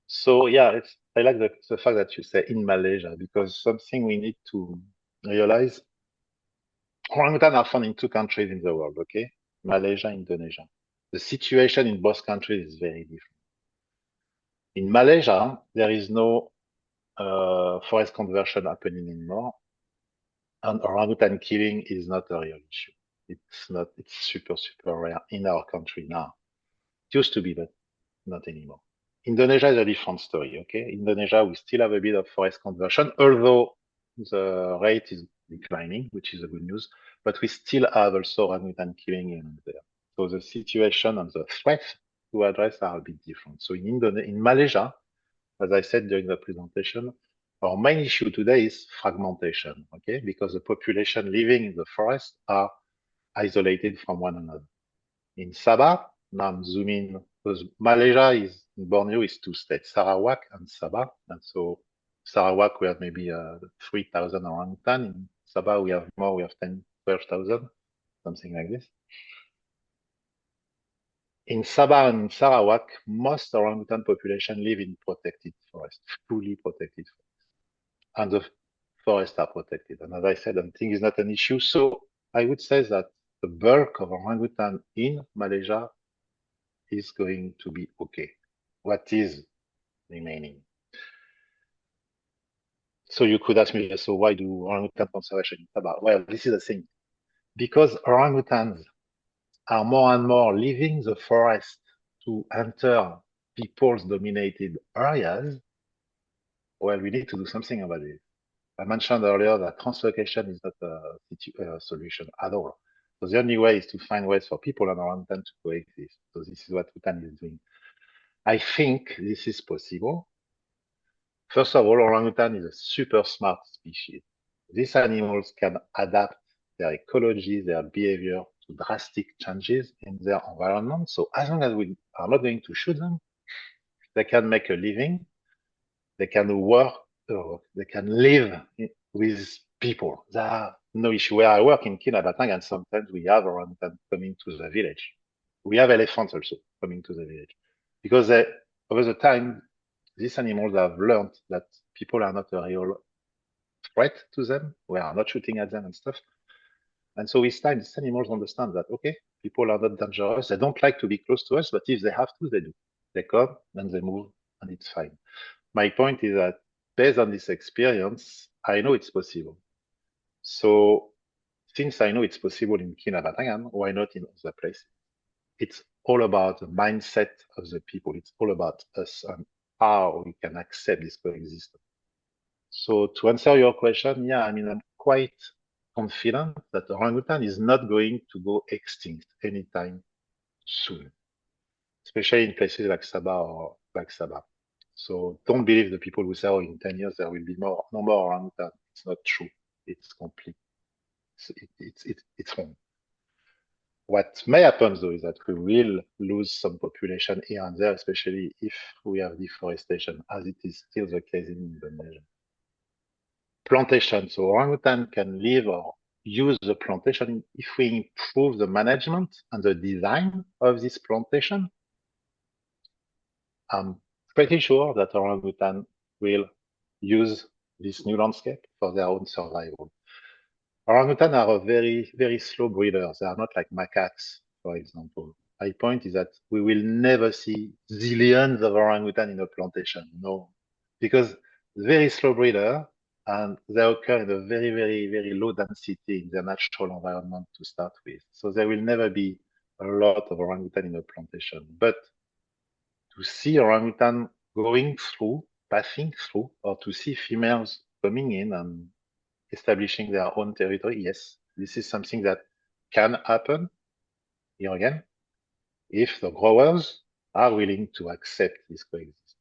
So yeah, I like the fact that you say in Malaysia, because something we need to realize, orangutan are found in 2 countries in the world, okay? Malaysia, Indonesia. The situation in both countries is very different. In Malaysia, there is no forest conversion happening anymore, and orangutan killing is not a real issue. It's super rare in our country now. It used to be, but not anymore. Indonesia is a different story, okay? Indonesia, we still have a bit of forest conversion, although the rate is declining, which is a good news, but we still have also orangutan killing in there. So the situation and the threats to address are a bit different. So in Malaysia, as I said during the presentation, our main issue today is fragmentation, okay? Because the population living in the forest are isolated from one another. In Sabah, now I'm zooming, because Malaysia in Borneo is 2 states, Sarawak and Sabah. And so Sarawak, we have maybe 3,000 orangutan. In Sabah, we have more, we have 10, 12,000, something like this. In Sabah and Sarawak, most orangutan population live in protected forest, fully protected forest. And the forests are protected. And as I said, hunting is not an issue. So I would say that the bulk of orangutan in Malaysia is going to be okay. What is remaining? So you could ask me, so why do orangutan conservation in Sabah? Well, this is the thing. Because orangutans are more and more leaving the forest to enter people's dominated areas, well, we need to do something about it. I mentioned earlier that translocation is not a solution at all. So the only way is to find ways for people and orangutan to coexist. So this is what HUTAN is doing. I think this is possible. First of all, orangutan is a super smart species. These animals can adapt their ecology, their behavior to drastic changes in their environment. So as long as we are not going to shoot them, they can make a living, they can work, they can live with people. There are no issue. Where I work in Kinabatangan, sometimes we have orangutan coming to the village. We have elephants also coming to the village. Because over the time, these animals have learned that people are not a real threat to them. We are not shooting at them and stuff. And so with time, these animals understand that, okay, people are not dangerous. They don't like to be close to us, but if they have to, they do. They come and they move, and it's fine. My point is that based on this experience, I know it's possible. So since I know it's possible in Kinabatangan, why not in other places? It's all about the mindset of the people. It's all about us and how we can accept this coexistence. So to answer your question, yeah, I mean, I'm quite confident that orangutan is not going to go extinct anytime soon, especially in places like Sabah or like Sabah. So don't believe the people who say, oh, in 10 years there will be no more orangutan. It's not true. It's complete. It's wrong. What may happen though is that we will lose some population here and there, especially if we have deforestation, as it is still the case in Indonesia. Plantation. So orangutan can live or use the plantation if we improve the management and the design of this plantation. I'm pretty sure that orangutan will use this new landscape for their own survival. Orangutan are a very, very slow breeders. They are not like macaques, for example. My point is that we will never see zillions of orangutan in a plantation. No, because very slow breeder, and they occur in a very, very, very low density in their natural environment to start with. So there will never be a lot of orangutan in a plantation. But to see orangutan going through, passing through, or to see females coming in and establishing their own territory, yes, this is something that can happen here again if the growers are willing to accept this coexistence.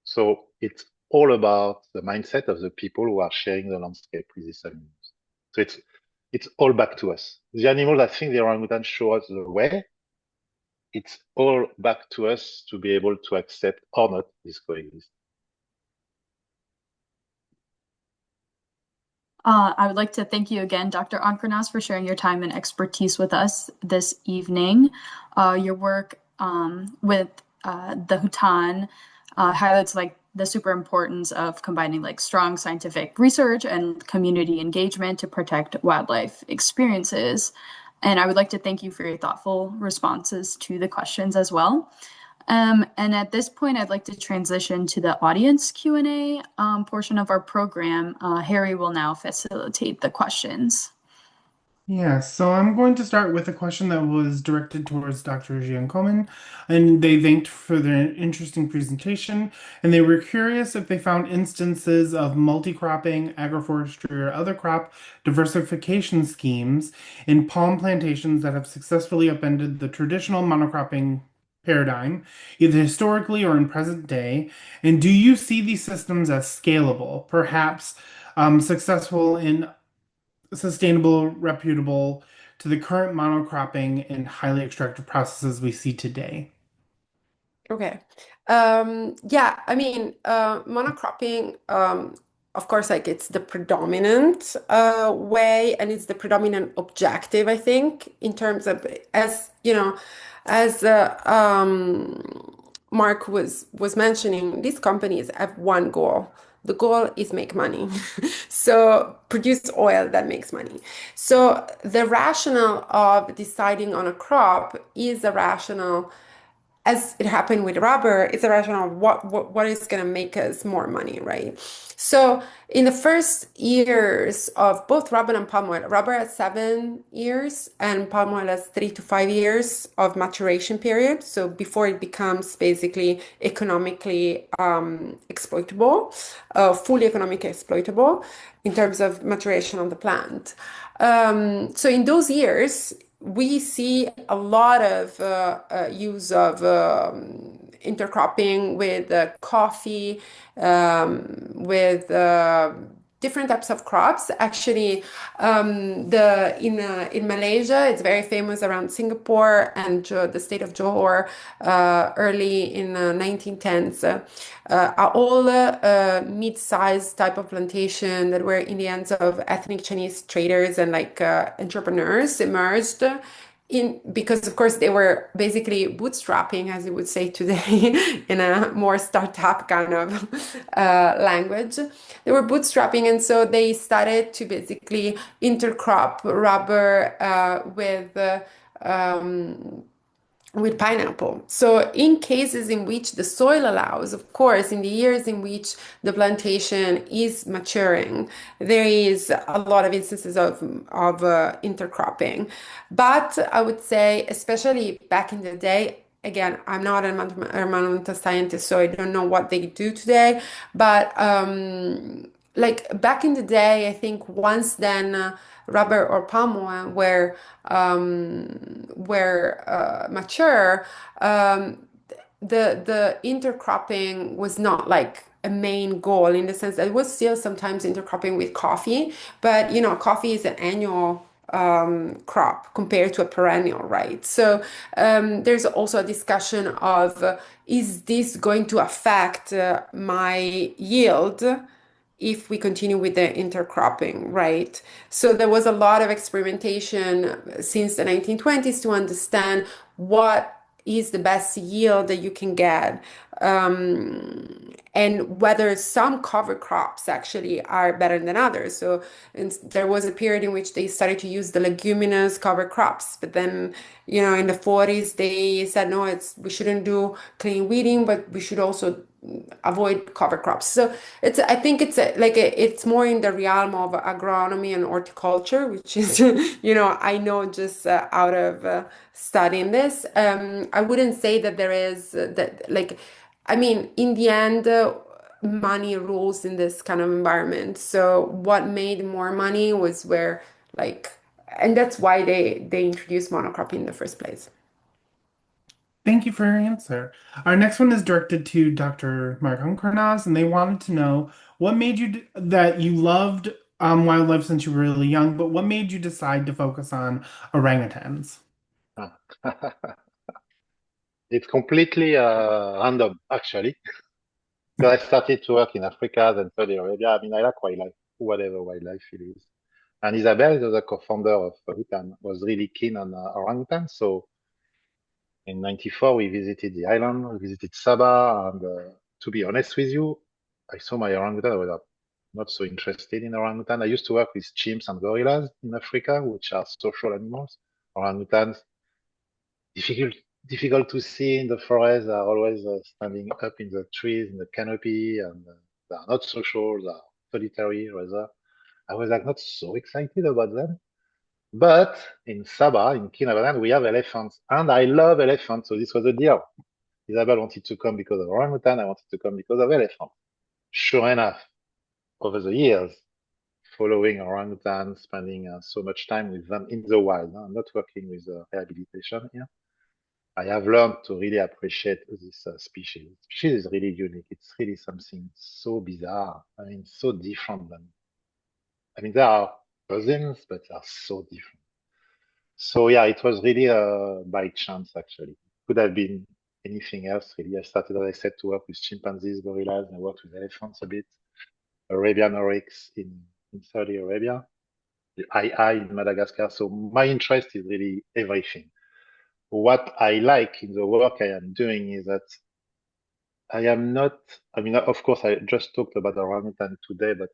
So it's all about the mindset of the people who are sharing the landscape with these animals. So it's all back to us. The animals, I think the orangutan show us the way. It's all back to us to be able to accept or not this coexistence. I would like to thank you again, Dr. Ancrenaz, for sharing your time and expertise with us this evening. Your work with the Hutan highlights the super importance of combining strong scientific research and community engagement to protect wildlife experiences. And I would like to thank you for your thoughtful responses to the questions as well. And at this point, I'd like to transition to the audience Q&A portion of our program. Harry will now facilitate the questions. Yeah, so I'm going to start with a question that was directed towards Dr. Giacomin, and they thanked for their interesting presentation, and they were curious if they found instances of multi-cropping, agroforestry, or other crop diversification schemes in palm plantations that have successfully upended the traditional monocropping paradigm, either historically or in present day, and do you see these systems as scalable, perhaps successful in sustainable, reputable to the current monocropping and highly extractive processes we see today? Okay. Yeah, I mean, monocropping, of course, it's the predominant way, and it's the predominant objective, I think, in terms of, as you know, as Mark was mentioning, these companies have one goal. The goal is make money. So produce oil that makes money. So the rationale of deciding on a crop is a rationale, as it happened with rubber, it's a rationale of what is going to make us more money, right? So in the first years of both rubber and palm oil, rubber has 7 years and palm oil has 3 to 5 years of maturation period. So before it becomes basically economically exploitable, fully economically exploitable in terms of maturation of the plant. So in those years, we see a lot of use of intercropping with coffee, with different types of crops. Actually, in Malaysia, it's very famous around Singapore and the state of Johor, early in 1910s. Are all mid-sized type of plantation that were in the hands of ethnic Chinese traders and entrepreneurs emerged because of course they were basically bootstrapping, as you would say today, in a more startup kind of language. They were bootstrapping, and so they started to basically intercrop rubber with pineapple. So in cases in which the soil allows, of course, in the years in which the plantation is maturing, there is a lot of instances of intercropping. But I would say, especially back in the day, again, I'm not an environmental scientist, so I don't know what they do today. But back in the day, I think once then rubber or palm oil were mature, the intercropping was not a main goal, in the sense that it was still sometimes intercropping with coffee, but coffee is an annual crop compared to a perennial, right? So there's also a discussion of is this going to affect my yield if we continue with the intercropping, right? So there was a lot of experimentation since the 1920s to understand what is the best yield that you can get, and whether some cover crops actually are better than others. So there was a period in which they started to use the leguminous cover crops, but then in the 40s they said no, we shouldn't do clean weeding, but we should also avoid cover crops. So I think it's more in the realm of agronomy and horticulture, which is I know just out of studying this. I wouldn't say that there is I mean, in the end, money rules in this kind of environment. So what made more money was where like, and that's why they introduced monocropping in the first place. Thank you for your answer. Our next one is directed to Dr. Marc Ancrenaz, and they wanted to know what made you that you loved wildlife since you were really young, but what made you decide to focus on orangutans? It's completely random, actually. Because I started to work in Africa, then Saudi Arabia. I mean, I like wildlife, whatever wildlife it is. And Isabel, the co-founder of HUTAN, was really keen on orangutan. So in '94, we visited the island, we visited Sabah, and to be honest with you, I saw my orangutan. I was not so interested in orangutan. I used to work with chimps and gorillas in Africa, which are social animals. Orangutans, difficult difficult to see in the forest. They are always standing up in the trees, in the canopy, and they are not social. They are solitary, rather. I was like not so excited about them. But in Sabah, in Kinabatangan, we have elephants, and I love elephants, so this was a deal. Isabel wanted to come because of orangutan. I wanted to come because of elephant. Sure enough, over the years, following orangutan, spending so much time with them in the wild, not working with rehabilitation here, I have learned to really appreciate this species. Species is really unique. It's really something so bizarre. I mean, so different than. I mean, there are cousins, but they are so different. So yeah, it was really by chance actually. Could have been anything else really. I started, as I said, to work with chimpanzees, gorillas, and I worked with elephants a bit. Arabian oryx in Saudi Arabia, the II in Madagascar. So my interest is really everything. What I like in the work I am doing is that I am not, I mean, of course, I just talked about orangutan today, but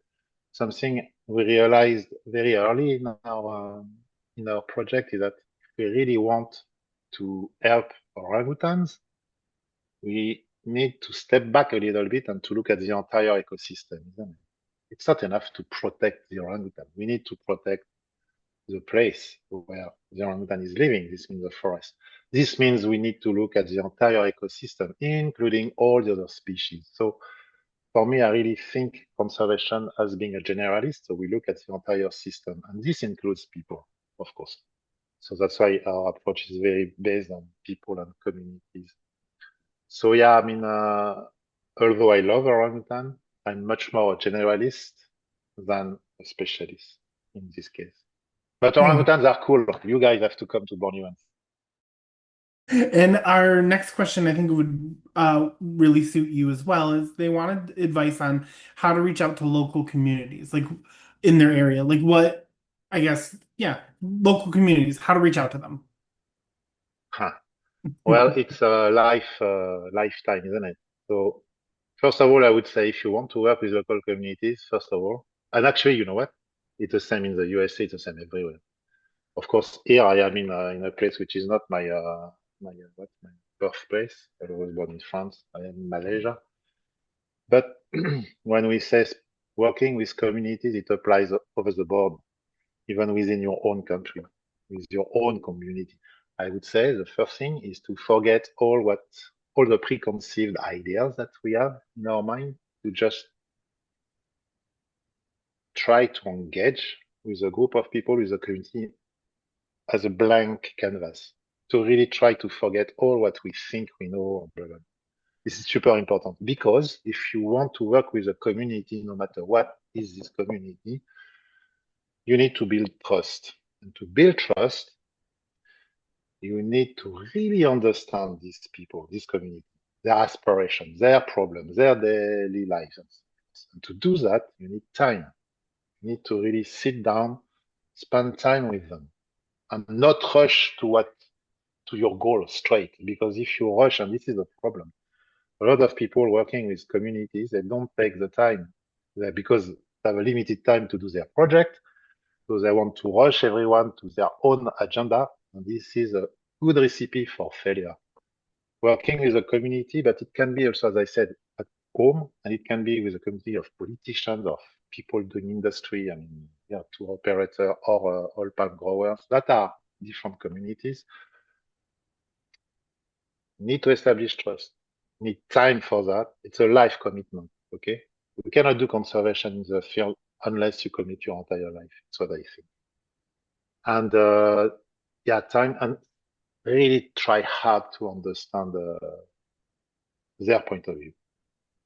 something we realized very early in our project is that if we really want to help orangutans, we need to step back a little bit and to look at the entire ecosystem, isn't it? It's not enough to protect the orangutan. We need to protect the place where the orangutan is living. This means the forest. This means we need to look at the entire ecosystem, including all the other species. So for me, I really think conservation as being a generalist. So we look at the entire system, and this includes people, of course. So that's why our approach is very based on people and communities. So yeah, I mean, although I love orangutan, I'm much more a generalist than a specialist in this case. But orangutans are cool. You guys have to come to Borneo. And our next question, I think, would really suit you as well, is they wanted advice on how to reach out to local communities, like in their area, like what, I guess, yeah, local communities, how to reach out to them. Huh. Well, it's a lifetime, isn't it? So first of all, I would say if you want to work with local communities, first of all, and actually, you know what? It's the same in the USA, it's the same everywhere. Of course, here I am in a place which is not my birthplace. I was born in France. I am in Malaysia. But when we say working with communities, it applies over the board, even within your own country, with your own community. I would say the first thing is to forget all the preconceived ideas that we have in our mind, to just try to engage with a group of people, with a community as a blank canvas, to really try to forget all what we think we know. This is super important because if you want to work with a community, no matter what is this community, you need to build trust. And to build trust, you need to really understand these people, this community, their aspirations, their problems, their daily lives. And to do that, you need time. You need to really sit down, spend time with them, and not rush to your goal straight. Because if you rush, and this is a problem, a lot of people working with communities, they don't take the time because they have a limited time to do their project. So they want to rush everyone to their own agenda. And this is a good recipe for failure. Working with a community, but it can be also, as I said, at home, and it can be with a community of politicians, of people doing industry, I mean, yeah, tour operator or oil palm growers that are different communities. Need to establish trust. need time for that. It's a life commitment, okay? We cannot do conservation in the field unless you commit your entire life. That's what I think. And yeah, time and really try hard to understand their point of view.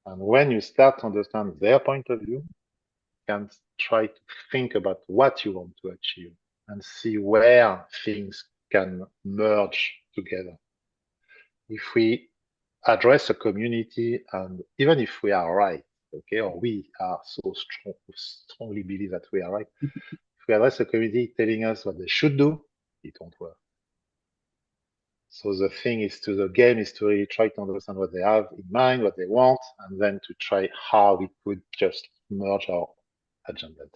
And when you start to understand their point of view, you can try to think about what you want to achieve and see where things can merge together. If we address a community, and even if we are right, okay, or we are so strongly believe that we are right, if we address a community telling us what they should do, it won't work. So the thing is the game is to really try to understand what they have in mind, what they want, and then to try how we could just merge our agendas.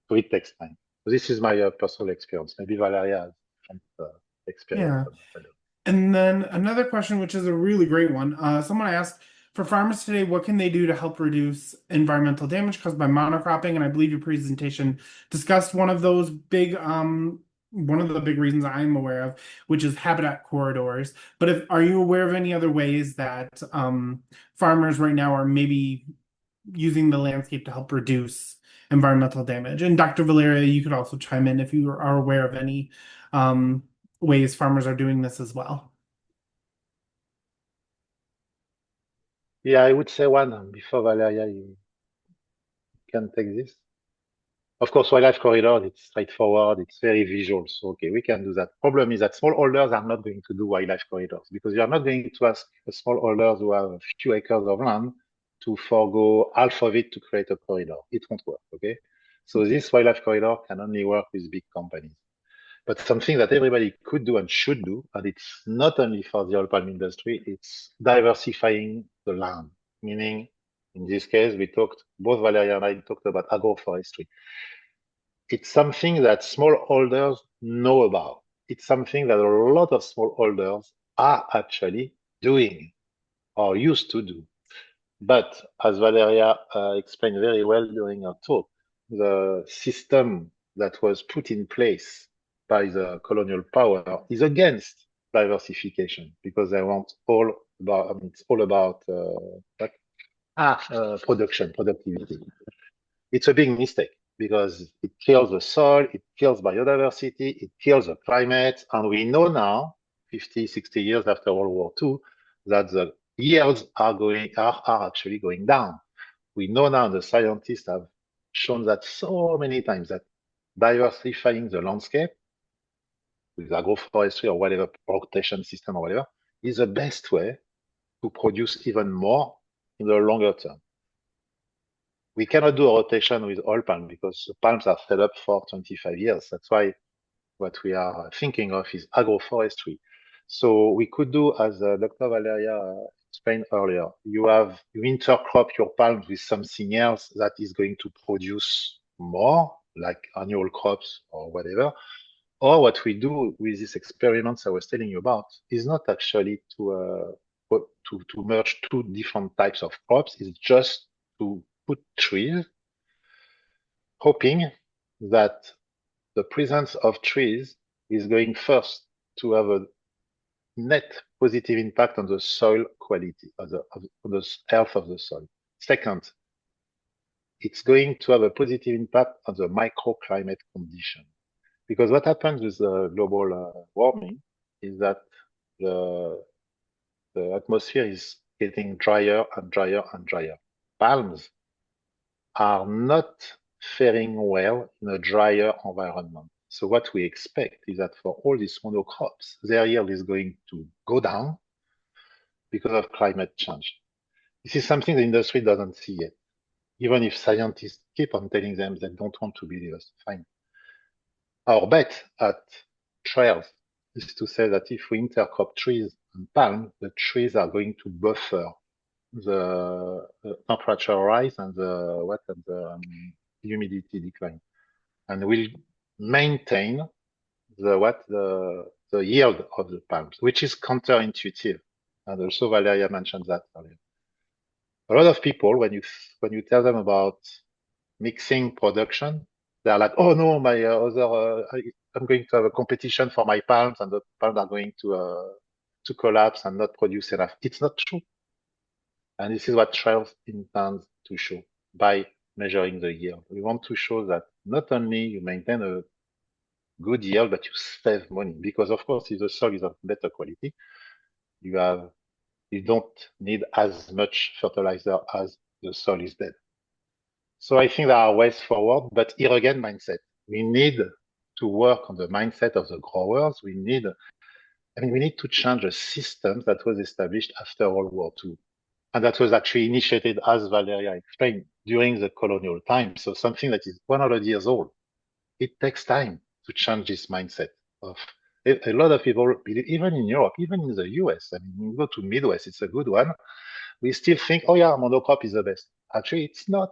So it takes time. So this is my personal experience. Maybe Valeria has different experience. Yeah. And then another question, which is a really great one. Someone asked, for farmers today, what can they do to help reduce environmental damage caused by monocropping? And I believe your presentation discussed one of those big, one of the big reasons I'm aware of, which is habitat corridors. But are you aware of any other ways that farmers right now are maybe using the landscape to help reduce environmental damage? And Dr. Valeria, you could also chime in if you are aware of any ways farmers are doing this as well. Yeah, I would say one before Valeria, you can take this. Of course, wildlife corridor, it's straightforward, it's very visual. So, okay, we can do that. Problem is that smallholders are not going to do wildlife corridors because you are not going to ask smallholders who have a few acres of land to forego half of it to create a corridor. It won't work, okay? So this wildlife corridor can only work with big companies. But something that everybody could do and should do, and it's not only for the oil palm industry, it's diversifying the land. Meaning, in this case, both Valeria and I talked about agroforestry. It's something that smallholders know about. It's something that a lot of smallholders are actually doing or used to do. But as Valeria explained very well during her talk, the system that was put in place by the colonial power is against diversification because they want it's all about productivity. It's a big mistake because it kills the soil, it kills biodiversity, it kills the climate. And we know now, 50, 60 years after World War II, that the yields are actually going down. We know now, the scientists have shown that so many times, that diversifying the landscape with agroforestry or whatever, rotation system or whatever, is the best way to produce even more in the longer term. We cannot do a rotation with oil palm because the palms are set up for 25 years. That's why what we are thinking of is agroforestry. So we could do, as Dr. Valeria explained earlier, you intercrop your palms with something else that is going to produce more, like annual crops or whatever. Or what we do with these experiments I was telling you about is not actually to merge two different types of crops. It's just to put trees, hoping that the presence of trees is going first to have a net positive impact on the soil quality, on the health of the soil. Second, it's going to have a positive impact on the microclimate condition. Because what happens with global warming is that the atmosphere is getting drier and drier and drier. Palms are not faring well in a drier environment. So what we expect is that for all these monocrops, their yield is going to go down because of climate change. This is something the industry doesn't see yet. Even if scientists keep on telling them they don't want to believe us, fine. Our bet at trails is to say that if we intercrop trees and palm, the trees are going to buffer the temperature rise and the humidity decline, and will maintain the yield of the palms, which is counterintuitive. And also Valeria mentioned that earlier. A lot of people, when you tell them about mixing production, they're like, "Oh no, my I'm going to have a competition for my palms, and the palms are going to collapse and not produce enough." It's not true. And this is what trials intend to show by measuring the yield. We want to show that not only you maintain a good yield, but you save money. Because of course, if the soil is of better quality, you don't need as much fertilizer as the soil is dead. So I think there are ways forward, but here again, mindset. We need to work on the mindset of the growers. We need to change a system that was established after World War II. And that was actually initiated, as Valeria explained, during the colonial time. So something that is 100 years old. It takes time to change this mindset of a lot of people, even in Europe, even in the US. I mean, you go to Midwest, it's a good one. We still think, oh yeah, monocrop is the best. Actually, it's not.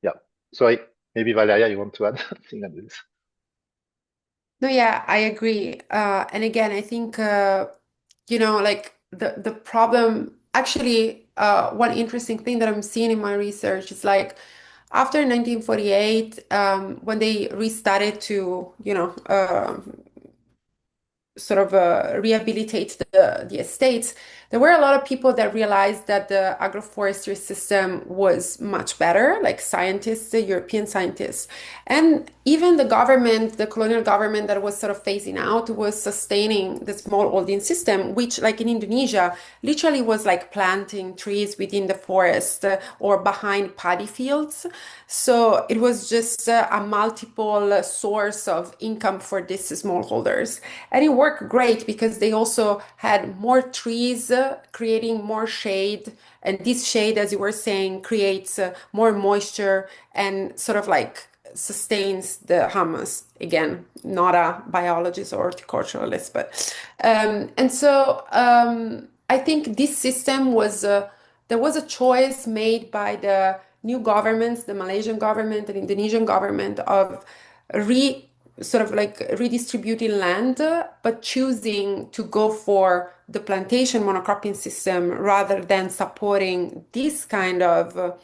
Yeah. So maybe Valeria, you want to add something on this? No, yeah, I agree. And again, I think like the problem actually, one interesting thing that I'm seeing in my research is like after 1948, when they restarted to, sort of rehabilitate the estates, there were a lot of people that realized that the agroforestry system was much better, like scientists, the European scientists. And even the government, the colonial government that was sort of phasing out, was sustaining the small holding system, which, like in Indonesia, literally was like planting trees within the forest or behind paddy fields. So it was just a multiple source of income for these smallholders. And it worked great because they also had more trees, creating more shade. And this shade, as you were saying, creates more moisture and sort of like sustains the humus. Again, not a biologist or horticulturalist, but I think this system was there was a choice made by the new governments, the Malaysian government and Indonesian government, of re sort of like redistributing land, but choosing to go for the plantation monocropping system rather than supporting this kind of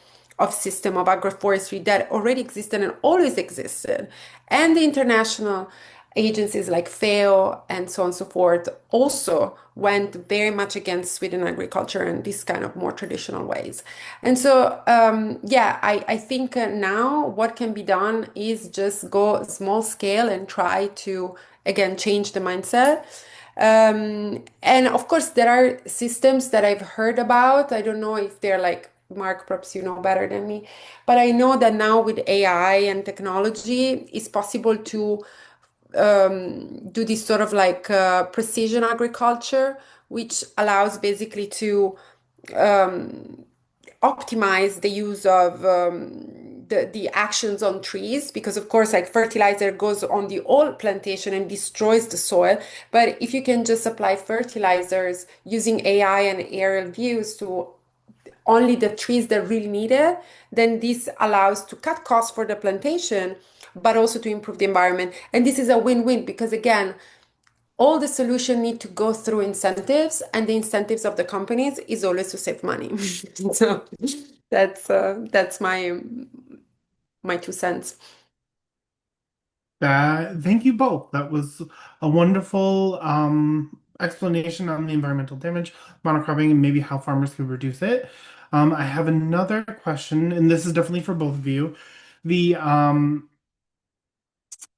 system of agroforestry that already existed and always existed. And the international agencies like FAO and so on and so forth also went very much against Sweden agriculture and this kind of more traditional ways. And so, I think now what can be done is just go small scale and try to, again, change the mindset. And of course, there are systems that I've heard about. I don't know if they're like, Mark, perhaps you know better than me, but I know that now with AI and technology, it's possible to do this sort of like precision agriculture, which allows basically to optimize the use of the actions on trees, because of course like fertilizer goes on the whole plantation and destroys the soil. But if you can just apply fertilizers using AI and aerial views to only the trees that really need it, then this allows to cut costs for the plantation, but also to improve the environment. And this is a win-win because again, all the solution need to go through incentives, and the incentives of the companies is always to save money. So that's my 2 cents. Thank you both. That was a wonderful explanation on the environmental damage, monocropping, and maybe how farmers could reduce it. I have another question, and this is definitely for both of you. The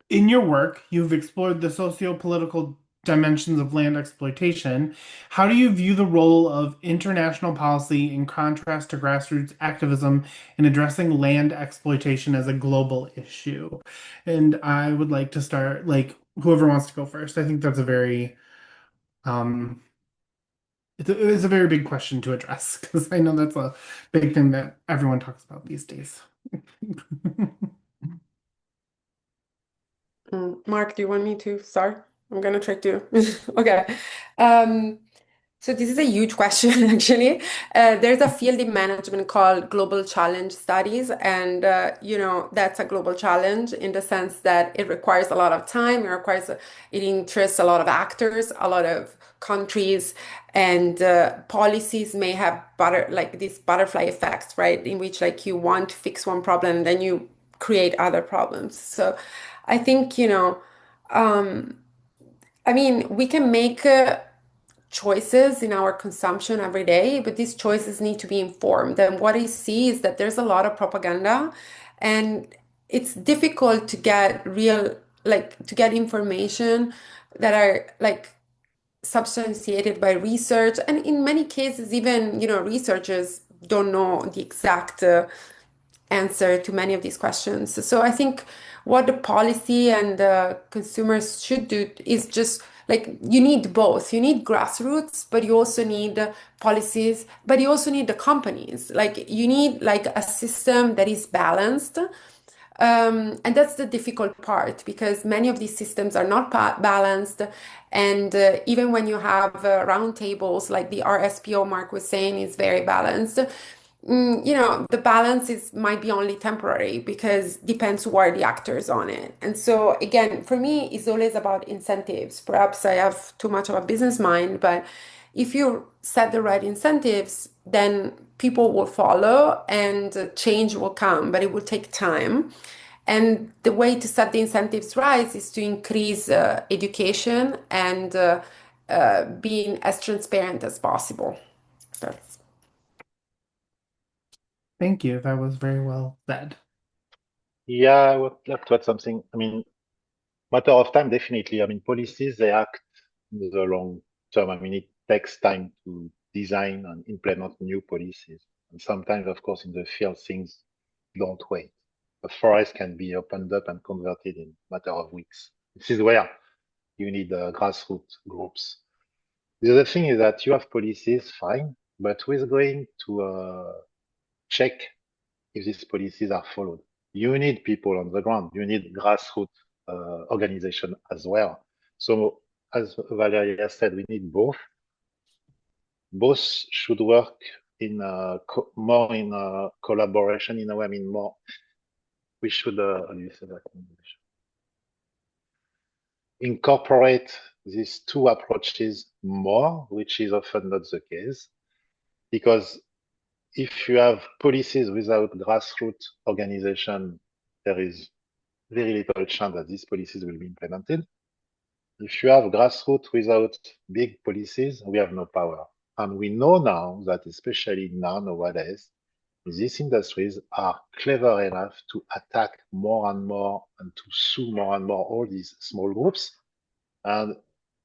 In your work, you've explored the socio-political dimensions of land exploitation. How do you view the role of international policy in contrast to grassroots activism in addressing land exploitation as a global issue? And I would like to start, like, whoever wants to go first. I think that's a very, um, it's a very big question to address because I know that's a big thing that everyone talks about these days. Mark, do you want me to start? I'm gonna try to. Okay. Um, so this is a huge question, actually. There's a field in management called Global Challenge Studies, and that's a global challenge in the sense that it requires a lot of time. It interests a lot of actors, a lot of countries, and policies may have like these butterfly effects, right? In which like you want to fix one problem and then you create other problems. So I think, I mean, we can make choices in our consumption every day, but these choices need to be informed. And what I see is that there's a lot of propaganda, and it's difficult to get to get information that are like substantiated by research. And in many cases, even, researchers don't know the exact answer to many of these questions. So I think what the policy and the consumers should do is just like you need both. You need grassroots, but you also need policies, but you also need the companies. Like you need like a system that is balanced. And that's the difficult part because many of these systems are not balanced. And even when you have round tables, like the RSPO Mark was saying, is very balanced. The balance might be only temporary because depends who are the actors on it. And so again, for me, it's always about incentives. Perhaps I have too much of a business mind, but if you set the right incentives, then people will follow and change will come, but it will take time. And the way to set the incentives right is to increase education and being as transparent as possible. That's Thank you. That was very well said. Yeah, I would like to add something. I mean, matter of time, definitely. I mean, policies, they act in the long term. I mean, it takes time to design and implement new policies. And sometimes, of course, in the field, things don't wait. A forest can be opened up and converted in a matter of weeks. This is where you need grassroots groups. The other thing is that you have policies, fine, but who is going to check if these policies are followed? You need people on the ground. You need grassroots organization as well. So as Valeria said, we need both. Both should work in more in collaboration in a way. I mean, more. We should how do you say that in English? Incorporate these two approaches more, which is often not the case, because if you have policies without grassroots organization, there is very little chance that these policies will be implemented. If you have grassroots without big policies, we have no power. And we know now that especially now nowadays, these industries are clever enough to attack more and more and to sue more and more all these small groups. And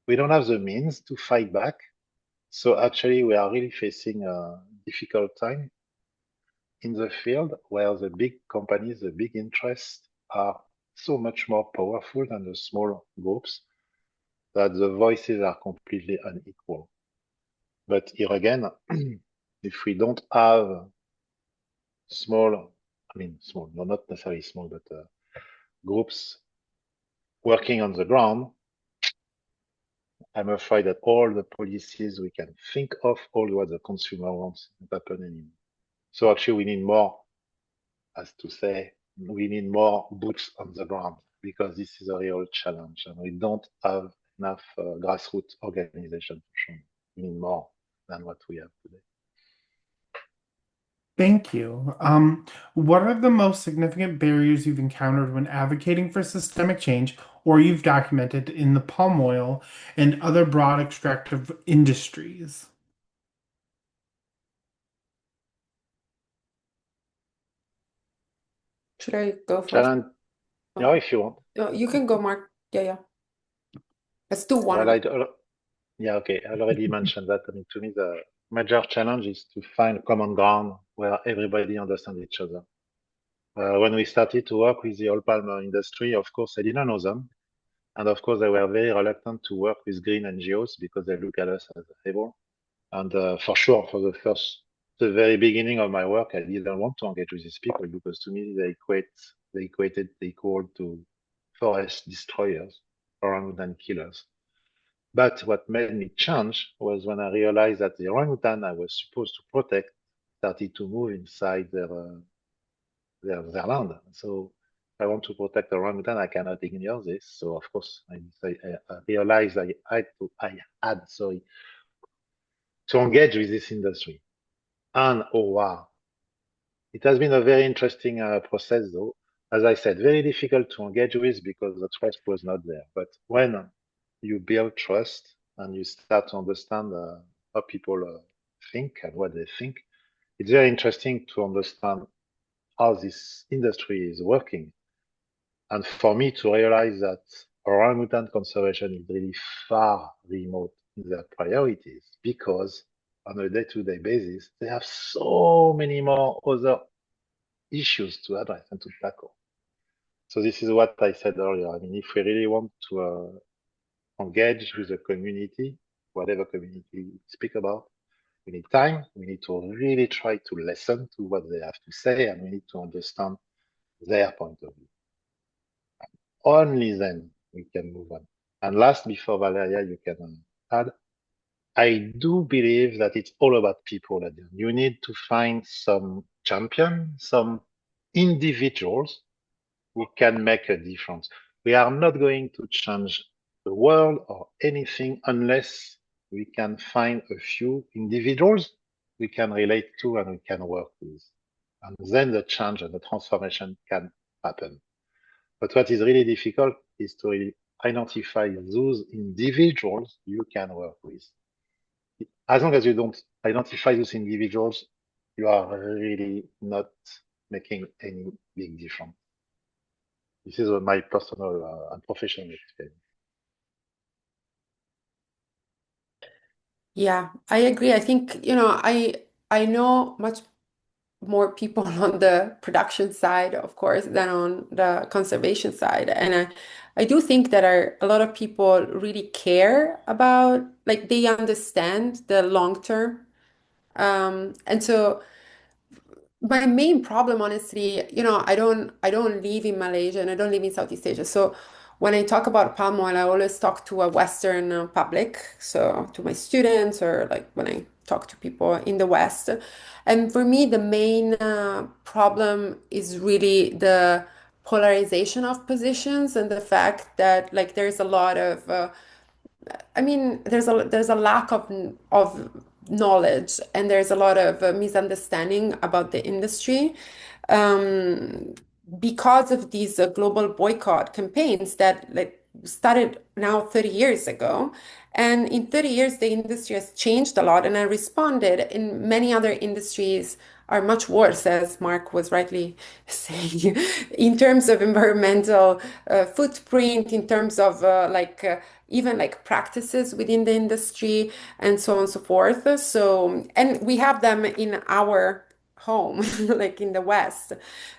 we don't have the means to fight back. So actually we are really facing a difficult time in the field where the big companies, the big interests are so much more powerful than the small groups that the voices are completely unequal. But here again, if we don't have small, no, not necessarily small, but groups working on the ground, I'm afraid that all the policies we can think of, all what the consumer wants, not happen anymore. So actually we need more, as to say, we need more boots on the ground because this is a real challenge and we don't have enough grassroots organization for sure. We need more than what we have today. Thank you. What are the most significant barriers you've encountered when advocating for systemic change or you've documented in the palm oil and other broad extractive industries? Should I go first? Challenge, no, if you want. No, you can go, Mark. Yeah. Let's do one. Well, yeah, okay. I already mentioned that. I mean, to me, the major challenge is to find common ground where everybody understands each other. When we started to work with the oil palm industry, of course, I didn't know them. And of course, they were very reluctant to work with green NGOs because they look at us as evil. And for sure, for the very beginning of my work, I didn't want to engage with these people because to me, they equal to forest destroyers, orangutan killers. But what made me change was when I realized that the orangutan I was supposed to protect started to move inside their land. So if I want to protect the orangutan, I cannot ignore this. So of course, I realized I had to engage with this industry. And oh wow, it has been a very interesting process though. As I said, very difficult to engage with because the trust was not there. But when you build trust and you start to understand how people think and what they think, it's very interesting to understand how this industry is working. And for me to realize that orangutan conservation is really far remote in their priorities, because on a day-to-day basis, they have so many more other issues to address and to tackle. So this is what I said earlier. I mean, if we really want to engage with the community, whatever community we speak about, we need time. We need to really try to listen to what they have to say, and we need to understand their point of view. Only then we can move on. And last, before Valeria, you can add, I do believe that it's all about people. You need to find some champion, some individuals who can make a difference. We are not going to change the world or anything unless we can find a few individuals we can relate to and we can work with. And then the change and the transformation can happen. But what is really difficult is to really identify those individuals you can work with. As long as you don't identify those individuals, you are really not making any big difference. This is my personal and professional experience. Yeah, I agree. I think, I know much more people on the production side, of course, than on the conservation side. And I do think that a lot of people really care about, like, they understand the long term. And so my main problem, honestly, I don't live in Malaysia and I don't live in Southeast Asia. So when I talk about palm oil, I always talk to a Western public, so to my students or like when I talk to people in the West. And for me, the main problem is really the polarization of positions and the fact that like there's a lot of I mean, there's a lack of knowledge and there's a lot of misunderstanding about the industry um, because of these global boycott campaigns that like started now 30 years ago. And in 30 years, the industry has changed a lot and I responded. In many other industries are much worse, as Mark was rightly saying, in terms of environmental footprint, in terms of even like practices within the industry and so on and so forth. So, and we have them in our home, like in the West.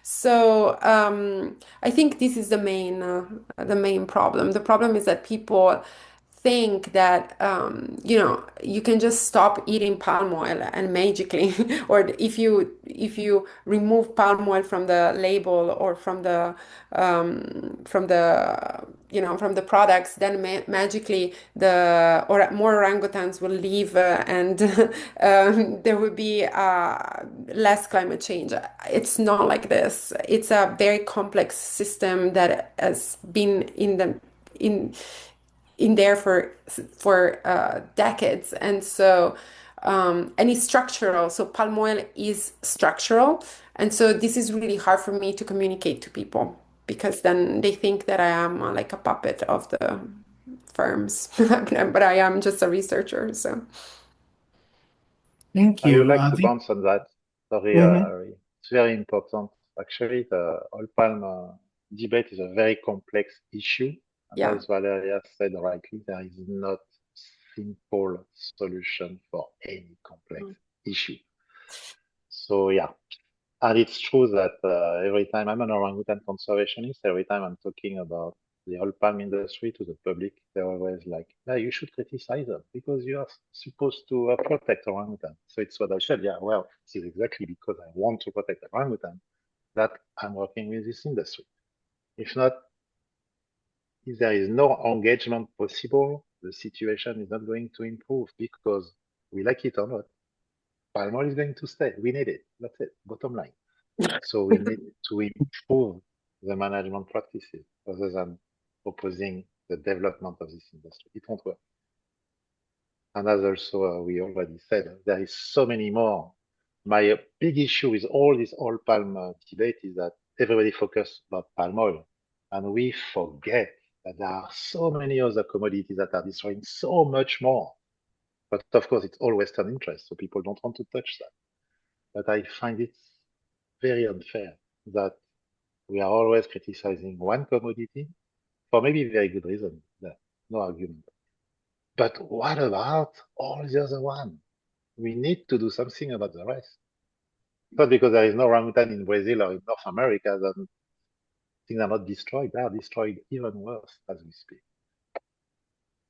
So I think this is the main problem. The problem is that people think that you can just stop eating palm oil and magically, or if you remove palm oil from the label or from the products, then magically or more orangutans will live and there will be less climate change. It's not like this. It's a very complex system that has been in there for decades, and so and it's structural. So palm oil is structural, and so this is really hard for me to communicate to people because then they think that I am like a puppet of the firms, but I am just a researcher. So Thank I would you. like to bounce on that. Sorry, Mhm. Ari. It's very important. Actually, the oil palm debate is a very complex issue. And yeah. as Valeria said rightly, there is not simple solution for any complex issue. So yeah, and it's true that every time I'm an orangutan conservationist, every time I'm talking about the oil palm industry to the public, they're always like, yeah, you should criticize them because you are supposed to protect orangutan. So it's what I said. Yeah, well, this is exactly because I want to protect orangutan that I'm working with this industry. If not, if there is no engagement possible, the situation is not going to improve because we like it or not, palm oil is going to stay. We need it. That's it. Bottom line. So we need to improve the management practices rather than opposing the development of this industry. It won't work. And as also we already said, there is so many more. My big issue with all this oil palm debate is that everybody focuses about palm oil and we forget But there are so many other commodities that are destroying so much more. But of course, it's all Western interest, so people don't want to touch that. But I find it very unfair that we are always criticizing one commodity for maybe very good reason. No argument. But what about all the other one? We need to do something about the rest. Not because there is no orangutan in Brazil or in North America that things are not destroyed. They are destroyed even worse as we speak.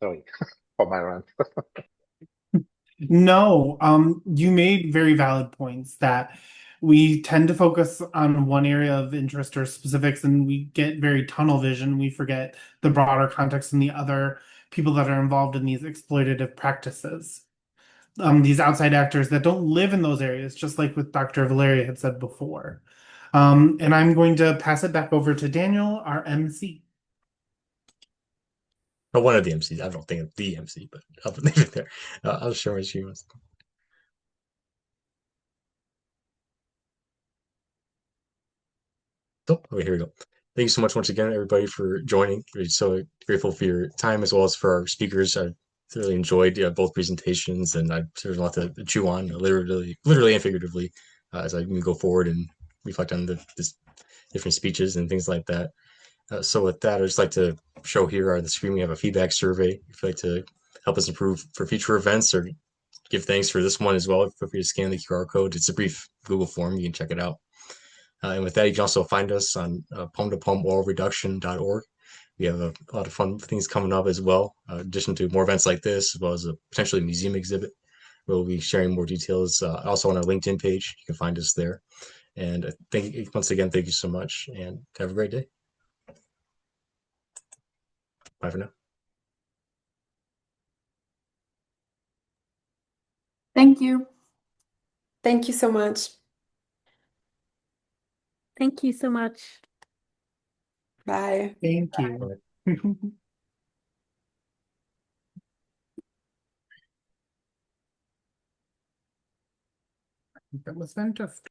Sorry for my rant. No, you made very valid points that we tend to focus on one area of interest or specifics, and we get very tunnel vision. We forget the broader context and the other people that are involved in these exploitative practices. These outside actors that don't live in those areas, just like what Dr. Valeria had said before. And I'm going to pass it back over to Daniel, our MC. Or one of the MCs. I don't think of the MC, but I'll leave it there. I'll share my screen. Oh, okay, here we go. Thank you so much once again, everybody, for joining. We're so grateful for your time as well as for our speakers. I thoroughly enjoyed both presentations, and there's a lot to chew on, literally and figuratively, as I go forward and reflect on this different speeches and things like that. So with that, I'd just like to show here on the screen we have a feedback survey. If you'd like to help us improve for future events or give thanks for this one as well, feel free to scan the QR code. It's a brief Google form. You can check it out. And with that, you can also find us on poem-to-poem-oral-reduction.org. We have a lot of fun things coming up as well, in addition to more events like this, as well as a potentially museum exhibit. We'll be sharing more details also on our LinkedIn page. You can find us there. And once again, thank you so much, and have a great day. Bye for now. Thank you. Thank you so much. Thank you so much. Bye. Thank you. That was fantastic.